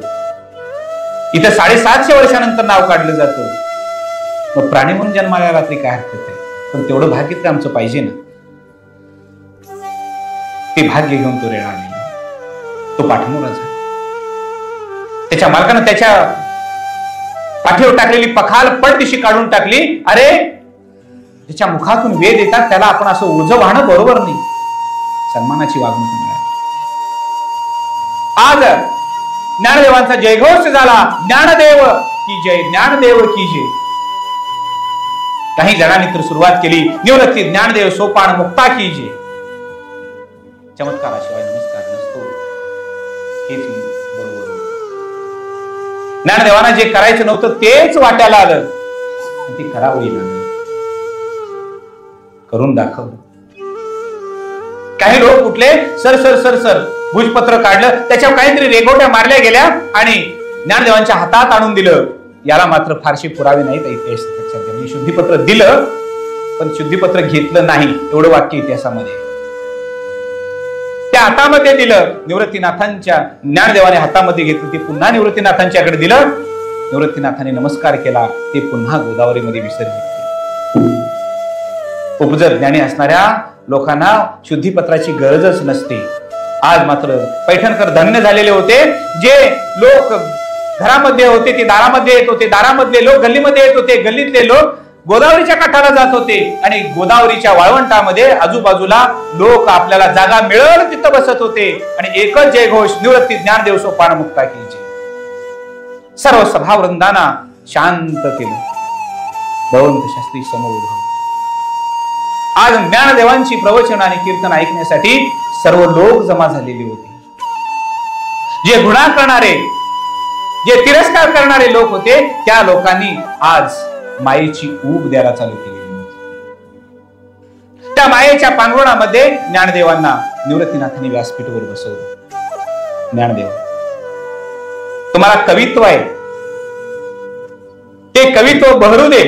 इथं 750 वर्षानंतर नाव काढलं जातं. मग प्राणी म्हणून जन्माला आला तरी काय हरकत आहे, पण तेवढं भाग्य तर आमचं पाहिजे ना. ते भाग्य घेऊन तो रेडा आलेला, तो पाठमोरा झाला. त्याच्या मालकानं त्याच्या पाठीवर टाकलेली पखाल पडदिशी काढून टाकली. अरे, त्याच्या मुखातून वेद येतात, त्याला आपण असं ओझं वाहणं बरोबर नाही. सन्मानाची वागणूक मिळाली. आज ज्ञानदेवांचा जयघोष झाला, ज्ञानदेव की जय, ज्ञानदेव की जय. काही जणांनी तर सुरुवात केली, निवृत्ती ज्ञानदेव सोपान मुक्ता की जय. चमत्काराशिवाय नमस्कार नसतो, हेच बरोबर. ज्ञानदेवांना जे करायचं नव्हतं तेच वाट्याला आलं, ते करावं लागलं, करून दाखवलं. काही लोक कुठले सर सर सर सर भुजपत्र काढलं, त्याच्यावर काहीतरी रेघोट्या मारल्या गेल्या आणि ज्ञानदेवांच्या हातात आणून दिलं. याला मात्र फारशी पुरावे नाहीत इतिहास. त्यांनी शुद्धीपत्र दिलं, पण शुद्धीपत्र घेतलं नाही, एवढं वाक्य इतिहासामध्ये. त्या हातामध्ये दिलं, निवृत्तीनाथांच्या ज्ञानदेवाने हातामध्ये घेतलं, ते पुन्हा निवृत्तीनाथांच्याकडे दिलं. निवृत्तीनाथांनी नमस्कार केला, ते पुन्हा गोदावरीमध्ये विसर्जित. उपजत ज्ञानी असणाऱ्या लोकांना शुद्धीपत्राची गरजच नसते. आज मात्र पैठणकर धन्य झालेले होते. जे लोक घरामध्ये होते ते दारामध्ये येत होते, दारामधले लोक गल्लीमध्ये येत होते, गल्लीतले लोक गोदावरीच्या काठाला जात होते आणि गोदावरीच्या वाळवंटामध्ये आजूबाजूला लोक आपल्याला जागा मिळेल तिथं बसत होते आणि एकच जयघोष, निवृत्ती ज्ञानदेव सोपान मुक्ता की जय. सर्व सभावृंदांना शांत केलं. बळवंत शास्त्री समोर उभा. आज ज्ञानदेवांची प्रवचन आणि कीर्तन ऐकण्यासाठी सर्व लोक जमा झालेले होते. जे गुन्हा करणारे, जे तिरस्कार करणारे लोक होते, त्या लोकांनी आज मायेची ऊब द्यायला चालू केली होती. त्या मायेच्या पांघरुणामध्ये ज्ञानदेवांना निवृत्तीनाथांनी व्यासपीठावर बसवलं. ज्ञानदेव, तुम्हाला कवित्व आहे, ते कवित्व बहरू दे.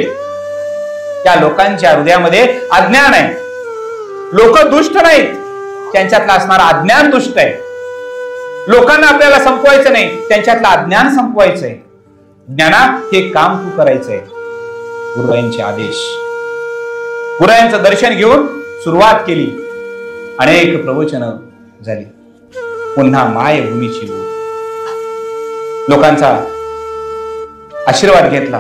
त्या लोकांच्या हृदयामध्ये अज्ञान आहे. लोक दुष्ट नाहीत, त्यांच्यातला असणारा अज्ञान दुष्ट आहे. लोकांना आपल्याला संपवायचं नाही, त्यांच्यातलं अज्ञान संपवायचंय. ज्ञाना, हे काम तू करायचंय. गुरुरायांचे आदेश, गुरुरायांचं दर्शन घेऊन सुरुवात केली. अनेक प्रवचन झाली. पुन्हा मायभूमीची ओढ. लोकांचा आशीर्वाद घेतला,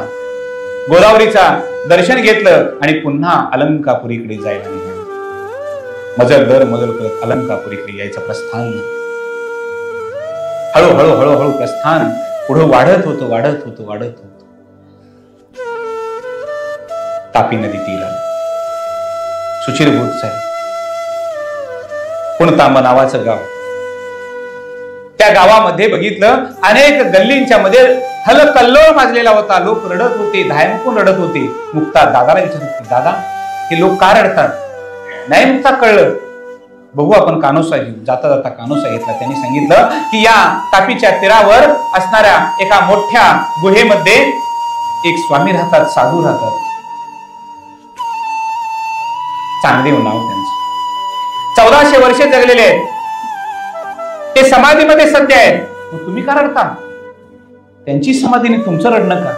गोदावरीचा दर्शन घेतलं आणि पुन्हा अलंकापुरीकडे जायला निघाले. मजल दर मजल करत अलंकापुरीकडे यायचं प्रस्थान. हळूहळू हळूहळू प्रस्थान पुढे वाढत होतं, वाढत होतं, वाढत होतं. तापी नदी तीराला सुचिरभूत झाली. पुणतांब नावाचं गाव. त्या गावामध्ये बघितलं, अनेक गल्लींच्या मध्ये हलकल्लोळ माजलेला होता. लोक रडत होते, धायमुकून रडत होते. मुक्ता दादाला विचारत होती, दादा, हे लोक का रडतात? नाही मुक्ता, कळलं, बघू आपण कानोसा घेऊ. जाता जाता कानोसा घेतला. त्यांनी सांगितलं की या तापीच्या तीरावर असणाऱ्या एका मोठ्या गुहेमध्ये एक स्वामी राहतात, साधू राहतात. चांगदेव नाव त्यांचं. 1400 वर्षे जगलेले आहेत. ते समाधीमध्ये सध्या आहेत, मग तुम्ही का रडता? त्यांची समाधीने तुमचं रडणं का?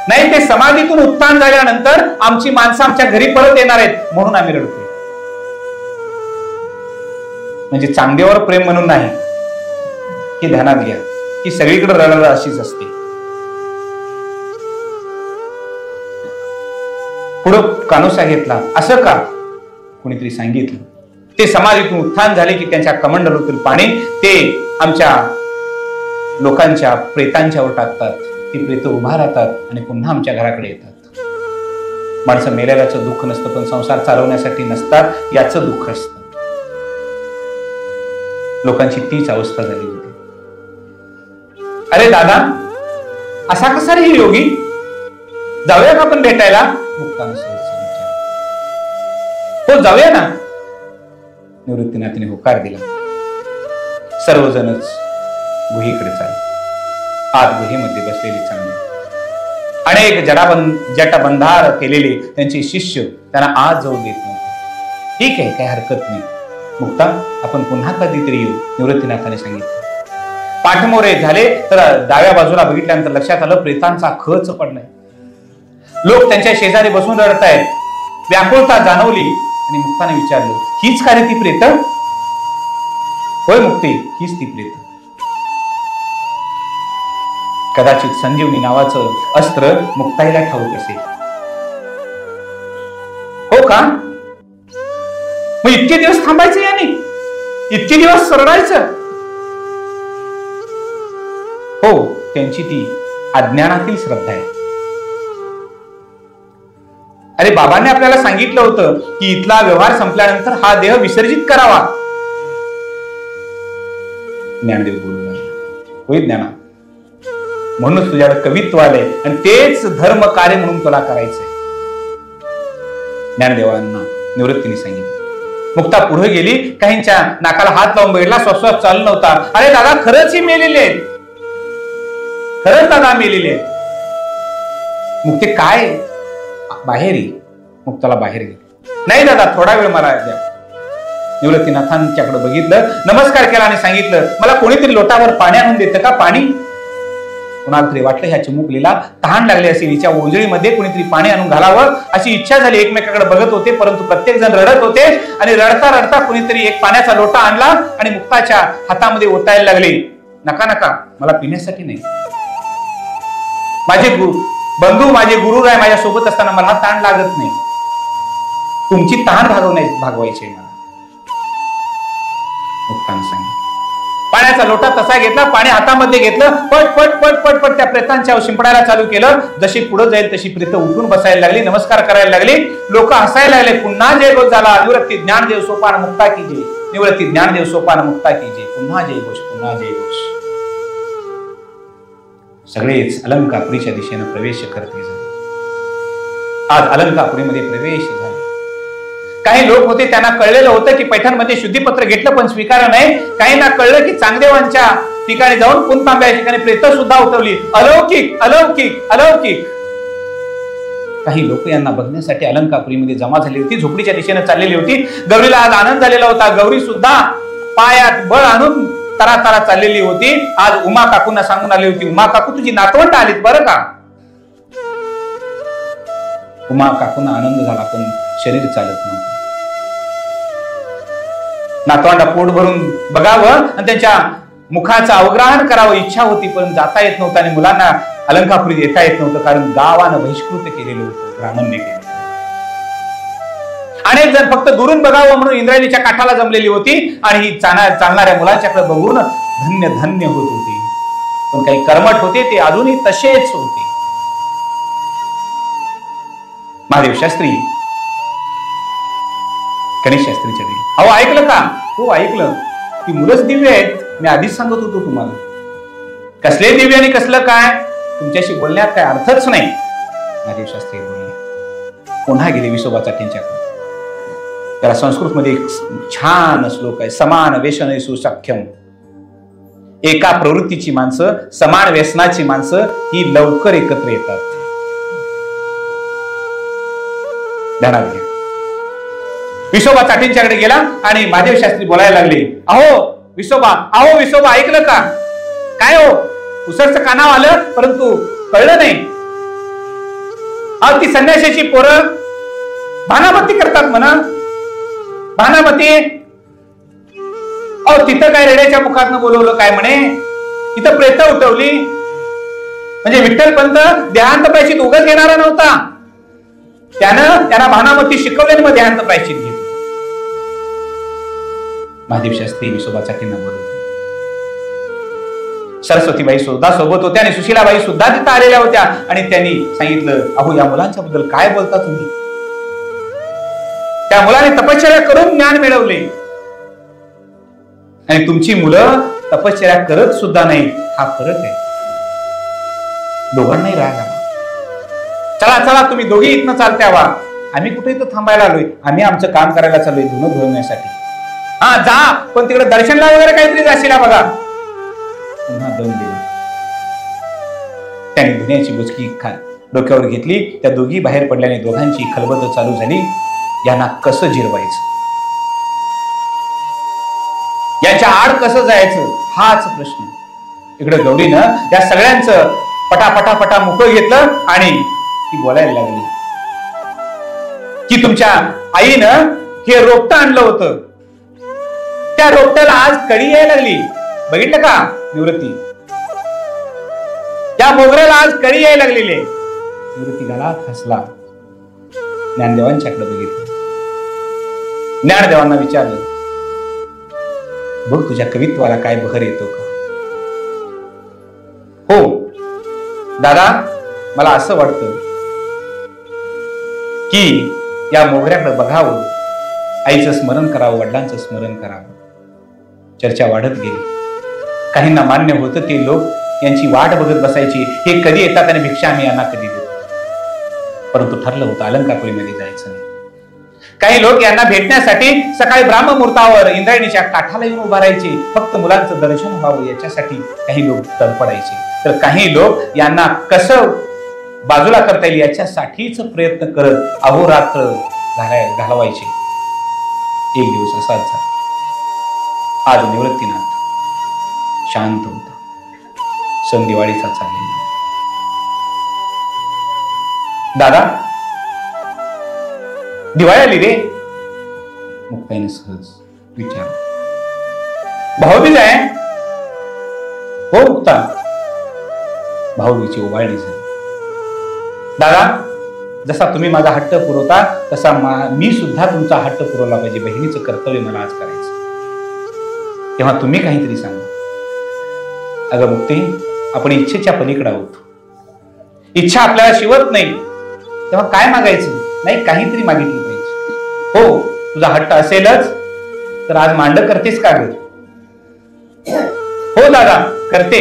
नाही, ते समाधीतून उत्थान झाल्यानंतर आमची माणसं आमच्या घरी परत येणार आहेत म्हणून आम्ही रडतोय. म्हणजे चांगदेवावर प्रेम म्हणून नाही, हे ध्यानात घ्या की सगळीकडे रडरड अशीच असते. पुढं कानोसा घेतला. असं का? कोणीतरी सांगितलं. ते समाधीतून उत्थान झाले की त्यांच्या कमंडलूतील पाणी ते आमच्या लोकांच्या प्रेतांच्यावर टाकतात. ती प्रेत उभा राहतात आणि पुन्हा आमच्या घराकडे येतात. माणसं मेलेल्याचं दुःख नसतं, पण संसार चालवण्यासाठी नसतात याचं दुःख असतं. लोकांची तीच अवस्था झाली होती. अरे दादा, असा कसा रे योगी? जाऊया का आपण भेटायला? मुक्तानं हो जाऊया ना. निवृत्तीनाथाने होकार दिला. सर्वजणच गुहेकडे चालले. आत गुहेमध्ये बसलेली चांगली अनेक जटाबंधार केलेले त्यांचे शिष्य त्यांना आत जाऊ देत नव्हते. ठीक आहे, काही हरकत नाही मुक्ता, आपण पुन्हा कधीतरी येऊ, निवृत्तीनाथाने सांगितलं. पाठमोरे झाले तर डाव्या बाजूला बघितल्यानंतर लक्षात आलं प्रेतांचा खच पडलाय. लोक त्यांच्या शेजारी बसून रडतायत. व्याकुळता जाणवली आणि मुक्ताने विचारलं, हीच का रे ती प्रेत? होय मुक्ती, हीच ती प्रेत. कदाचित संजीवनी नावाचं अस्त्र मुक्ताईला ठाऊक असेल. हो का? मग इतके दिवस थांबायचं याने? इतके दिवस सरडायचं? हो, त्यांची ती अज्ञानातील श्रद्धा आहे. अरे बाबांनी आपल्याला सांगितलं होतं की इथला व्यवहार संपल्यानंतर हा देह विसर्जित करावा. ज्ञानदेव बोलू लागला, होय ज्ञाना, म्हणूनच तुझ्याकडे कवित्व आलंय आणि तेच धर्म कार्य म्हणून तुला करायचंय. ज्ञानदेवांना निवृत्तीने सांगितलं. मुक्ता पुढे गेली. काहींच्या नाकाला हात लावून बघितला, श्वासोश्वास चालू नव्हता. अरे दादा, खरंच ही मेलेले आहेत, खरंच दादा मेलेले आहेत. मुक्ती काय? बाहेर ये. मुक्ताला बाहेर गेली. नाही दादा, थोडा वेळ मला द्या. निवृत्तीनाथांच्याकडे बघितलं, नमस्कार केला आणि सांगितलं, मला कोणीतरी लोटावर पाणी आणून देतं का? पाणी? कुणाला तरी वाटलं ह्या चिमुकलीला तहान लागली असेल, हिच्या ओंजळीमध्ये कोणीतरी पाणी आणून घालावं अशी इच्छा झाली. एकमेकाकडे बघत होते, परंतु प्रत्येक जण रडत होते आणि रडता रडता कोणीतरी एक पाण्याचा लोटा आणला आणि मुक्ताच्या हातामध्ये ओतायला लागले. नका नका, मला पिण्यासाठी नाही. माझे बंधू, माझे गुरु राय माझ्या सोबत असताना मला ताण लागत नाही. तुमची तहान भागवायची मला. मुक्ताने सांगितलं. पाण्याचा लोटा तसा घेतला, पाणी हातामध्ये घेतलं, पट पट पट पट पट त्या प्रेतांच्या शिंपडायला चालू केलं. जशी पुढे जाईल तशी प्रेत उठून बसायला लागली, नमस्कार करायला लागली. लोक हसायला लागले. पुन्हा जय घोष झाला. निवृत्ती ज्ञानदेव सोपान मुक्ता की जय, निवृत्ती ज्ञानदेव सोपान मुक्ता की जय. पुन्हा जय घोष, पुन्हा जय घोष. सगळेच अलंकापुरीच्या दिशेने प्रवेश करते झाले. आज अलंकापुरीमध्ये प्रवेश झाला. काही लोक होते, त्यांना कळलेलं होतं की पैठणमध्ये शुद्धीपत्र घेतलं पण स्वीकारलं नाही. काहींना कळलं की चांगदेवांच्या ठिकाणी जाऊन पुनतांब्या या ठिकाणी प्रेत सुद्धा उतरली. अलौकिक अलौकिक अलौकिक. काही लोक यांना बघण्यासाठी अलंकापुरीमध्ये जमा झाली होती, झोपडीच्या दिशेने चाललेली होती. गौरीला आज आनंद झालेला होता. गौरी सुद्धा पायात बळ आणून तरा तरा चाललेली होती. आज उमा काकूंना सांगून आली होती, उमा काकू तुझी नातवंड आलीत बरं का. उमा काकूंना आनंद झाला, पण शरीर चालत नव्हतं. नातवंडा पोट भरून बघावं आणि त्यांच्या मुखाचं अवग्रहण करावं इच्छा होती, पण जाता येत नव्हतं आणि मुलांना अलंकापुरीत येता येत नव्हतं, कारण गावानं बहिष्कृत केलेलं होतं, ब्राह्मणने केलं. अनेक जण फक्त दुरून बघावं म्हणून इंद्रायणीच्या काठाला जमलेली होती आणि ही चालणाऱ्या मुलांच्याकडे बघून धन्य धन्य होत होती. पण काही कर्मठ होते, ते अजूनही तसेच होते. महादेव शास्त्री, गणेश शास्त्रीच्या घरी, अहो ऐकलं का? हो ऐकलं. ती मुलंच दिव्य आहेत. मी आधीच सांगत होतो तुम्हाला. कसले दिव्य आणि कसलं काय? तुमच्याशी बोलण्यात काय अर्थच नाही. महादेव शास्त्री बोलले. पुन्हा गेले विसोबा चाटींच्याकडे. त्याला संस्कृत मध्ये एक छान श्लोक आहे, समान व्यसन सुसख्यम. एका प्रवृत्तीची माणसं, समान व्यसनाची माणसं ही लवकर एकत्र येतात. ध्यानात घ्या. विसोबा चाटींच्याकडे गेला आणि महादेव शास्त्री बोलायला लागले, अहो विसोबा, अहो विसोबा, ऐकलं का? काय हो, उसरचं कानावर आलं परंतु कळलं नाही. ती संन्याशाची पोरं भानामती करतात म्हणा, भानामती. अहो तिथं काय रेड्याच्या मुखातनं बोलवलं काय म्हणे, तिथं प्रेत उठवली. म्हणजे विठ्ठल पंत देहांत प्रायश्चित उगाच घेणारा नव्हता, त्यानं त्यांना भानामती शिकवले आणि मग देहांत प्रायश्चित घेतलं. महादेव शास्त्री विसोबाचा किन्ना बोलवतो. सरस्वतीबाई सुद्धा सोबत होत्या आणि सुशीलाबाई सुद्धा तिथं आलेल्या होत्या. आणि त्यांनी सांगितलं, अहो या मुलांच्या बद्दल काय बोलता तुम्ही? त्या मुलाने तपश्चर्या करून ज्ञान मिळवले आणि तुमची मुलं तपश्चर्या करत सुद्धा नाही. हा फरक आहे. दोघांनाही राग आला. चला चला तुम्ही दोघी इथनं चालत्या वा, आम्ही कुठे इथं थांबायला आलोय? आम्ही आमचं काम करायला चाललोय धुणं धुवण्यासाठी. हा जा, पण तिकडे दर्शनला वगैरे काहीतरी जाशील बघा. पुन्हा दम दिला. त्याने धुण्याची बुचकी डोक्यावर घेतली. त्या दोघी बाहेर पडल्याने दोघांची खलबत चालू झाली. यांना कसं जिरवायचं, याच्या आड कसं जायचं, हाच प्रश्न. इकडे गौरीनं या सगळ्यांचं पटापटा मुकं घेतलं आणि ती बोलायला लागली की तुमच्या आईनं हे रोपटं आणलं होतं, त्या रोपट्याला आज कडी यायला लागली. बघितलं का निवृत्ती? त्या मोगऱ्याला आज कडी यायला लागलेली आहे. निवृत्ती गळात हसला. ज्ञानदेवांच्याकडे बघितलं. ज्ञानदेवांना विचारलं, बघ तुझ्या कवित्वाला काय बहर येतो का? हो दादा, मला असं वाटतं की या मोगऱ्याकडे बघावं, आईचं स्मरण करावं, वडिलांचं स्मरण करावं. चर्चा वाढत गेली. काहींना मान्य होतं ते लोक यांची वाट बघत बसायची, हे कधी येतात आणि भिक्षा आम्ही यांना कधी देतो. परंतु ठरलं होतं अलंकापुरीमध्ये जायचं नाही. काही लोक यांना भेटण्यासाठी सकाळी ब्राह्ममुहूर्तावर इंद्रायणीच्या काठाला येऊन उभा राहायचे, फक्त मुलांचं दर्शन व्हावं याच्यासाठी काही लोक तडपडायचे. तर काही लोक यांना कसं बाजूला करता येईल याच्यासाठीच प्रयत्न करत अहोरात्र घालवायचे. एक दिवस असाच झाला. आज निवृत्तीनाथ शांत होता. सण दिवाळीचा चाललेला. दादा दिवाळी आली रे, मुक्ताईने सहज विचार. भाऊबीज आहे? हो मुक्ता. भाऊबीजची ओवाळणी झाली. दादा जसा तुम्ही माझा हट्ट पुरवता तसा मी सुद्धा तुमचा हट्ट पुरवला पाहिजे. बहिणीचं कर्तव्य मला आज करायचं. तेव्हा तुम्ही काहीतरी सांगा. अगं मुक्ती, आपण इच्छेच्या पलीकडे आहोत. इच्छा आपल्याला शिवत नाही, तेव्हा काय मागायचं? नाही, काहीतरी मागितलं पाहिजे. हो तुझा हट्ट असेलच तर आज मांड करतेस का ग? हो दादा करते.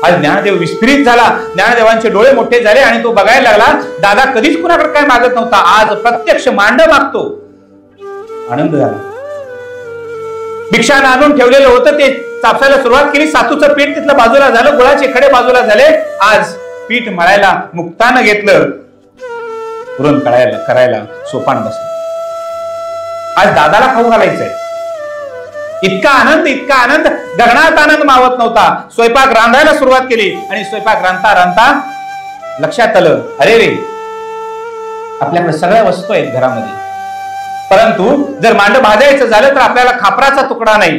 आज ज्ञानदेव विस्फुरित झाला. ज्ञानदेवांचे डोळे मोठे झाले आणि तो बघायला लागला. दादा कधीच कुणाकडे काय मागत नव्हता, आज प्रत्यक्ष मांड मागतो. आनंद झाला. भिक्षाने आणून ठेवलेलं होतं ते चापसायला सुरुवात केली. सातूचं पीठ तिथलं बाजूला झालं, गुळाचे खडे बाजूला झाले. आज पीठ मळायला मुक्तानं घेतलं. पुरण करायला सोपान बसलं. आज दादाला खाऊ घालायचंय. इतका आनंद गगनात आनंद मावत नव्हता. स्वयंपाक रांधायला सुरुवात केली आणि स्वयंपाक रांधता लक्षात आलं, अरे रे आपल्याकडे सगळ्या वस्तू आहेत घरामध्ये, परंतु जर मांड भाजायचं झालं तर आपल्याला खापराचा तुकडा नाही.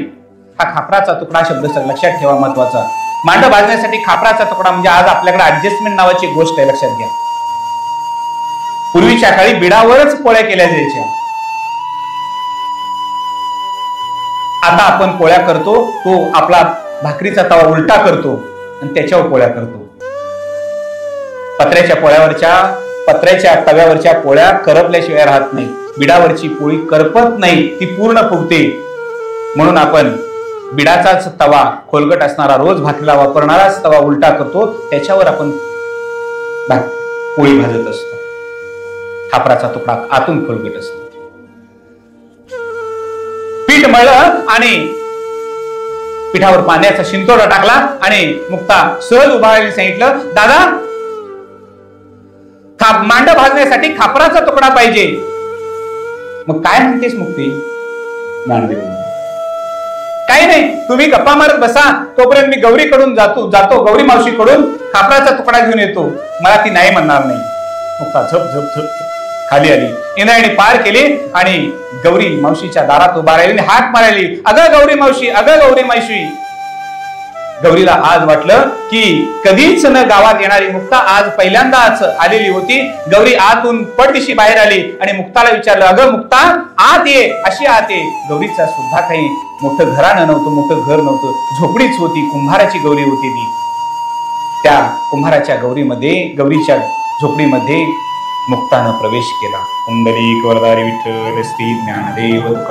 हा खापराचा तुकडा शब्द लक्षात ठेवा, महत्वाचा. मांड भाजण्यासाठी खापराचा तुकडा म्हणजे आज आपल्याकडे ऍडजस्टमेंट नावाची गोष्ट आहे, लक्षात घ्या. पूर्वीच्या काळी बिडावरच पोळ्या केल्या जायच्या. आता आपण पोळ्या करतो, तो आपला भाकरीचा तवा उलटा करतो आणि त्याच्यावर पोळ्या करतो. पत्र्याच्या तव्यावरच्या पोळ्या करपल्याशिवाय राहत नाही. बिडावरची पोळी करपत नाही, ती पूर्ण फुगते. म्हणून आपण बिडाचाच तवा, खोलगट असणारा, रोज भाकरीला वापरणाराच तवा उलटा करतो, त्याच्यावर आपण पोळी भाजत असतो. खापराचा तुकडा आतून खोलगट असतो. पीठ मळलं आणि पिठावर पाण्याचा शिंतोडा टाकला आणि मुक्ता सहज उभा राहायला सांगितलं, दादा मांड भाजण्यासाठी खापराचा तुकडा पाहिजे. मग काय म्हणतेस मुक्ती? काही नाही, तुम्ही गप्पा मारत बसा, तोपर्यंत मी गौरीकडून जातो गौरी मावशीकडून खापराचा तुकडा घेऊन येतो. मला ती नाही म्हणणार नाही. मुक्ता झप झप झप खाली आली, येण्याने पार केली आणि गौरी मावशीच्या दारात उभा राहिली आणि हाक मारायली, अगं गौरी मावशी, अगं गौरी मावशी. गौरीला आज वाटलं की कधीच न गावात येणारी मुक्ता आज पहिल्यांदाच आलेली होती. गौरी आतून पडदिशी बाहेर आली आणि मुक्ताला विचारलं, अगं मुक्ता आत ये, अशी आत ये. गौरीचा सुद्धा काही मोठं घराणं नव्हतं, मोठं घर नव्हतं, झोपडीच होती. कुंभाराची गौरी होती ती. त्या कुंभाराच्या गौरीच्या झोपडीमध्ये मुक्तानं प्रवेश केला. पुंडलिक वरदारी विठ्ठल श्री ज्ञानदेव तुकाराम.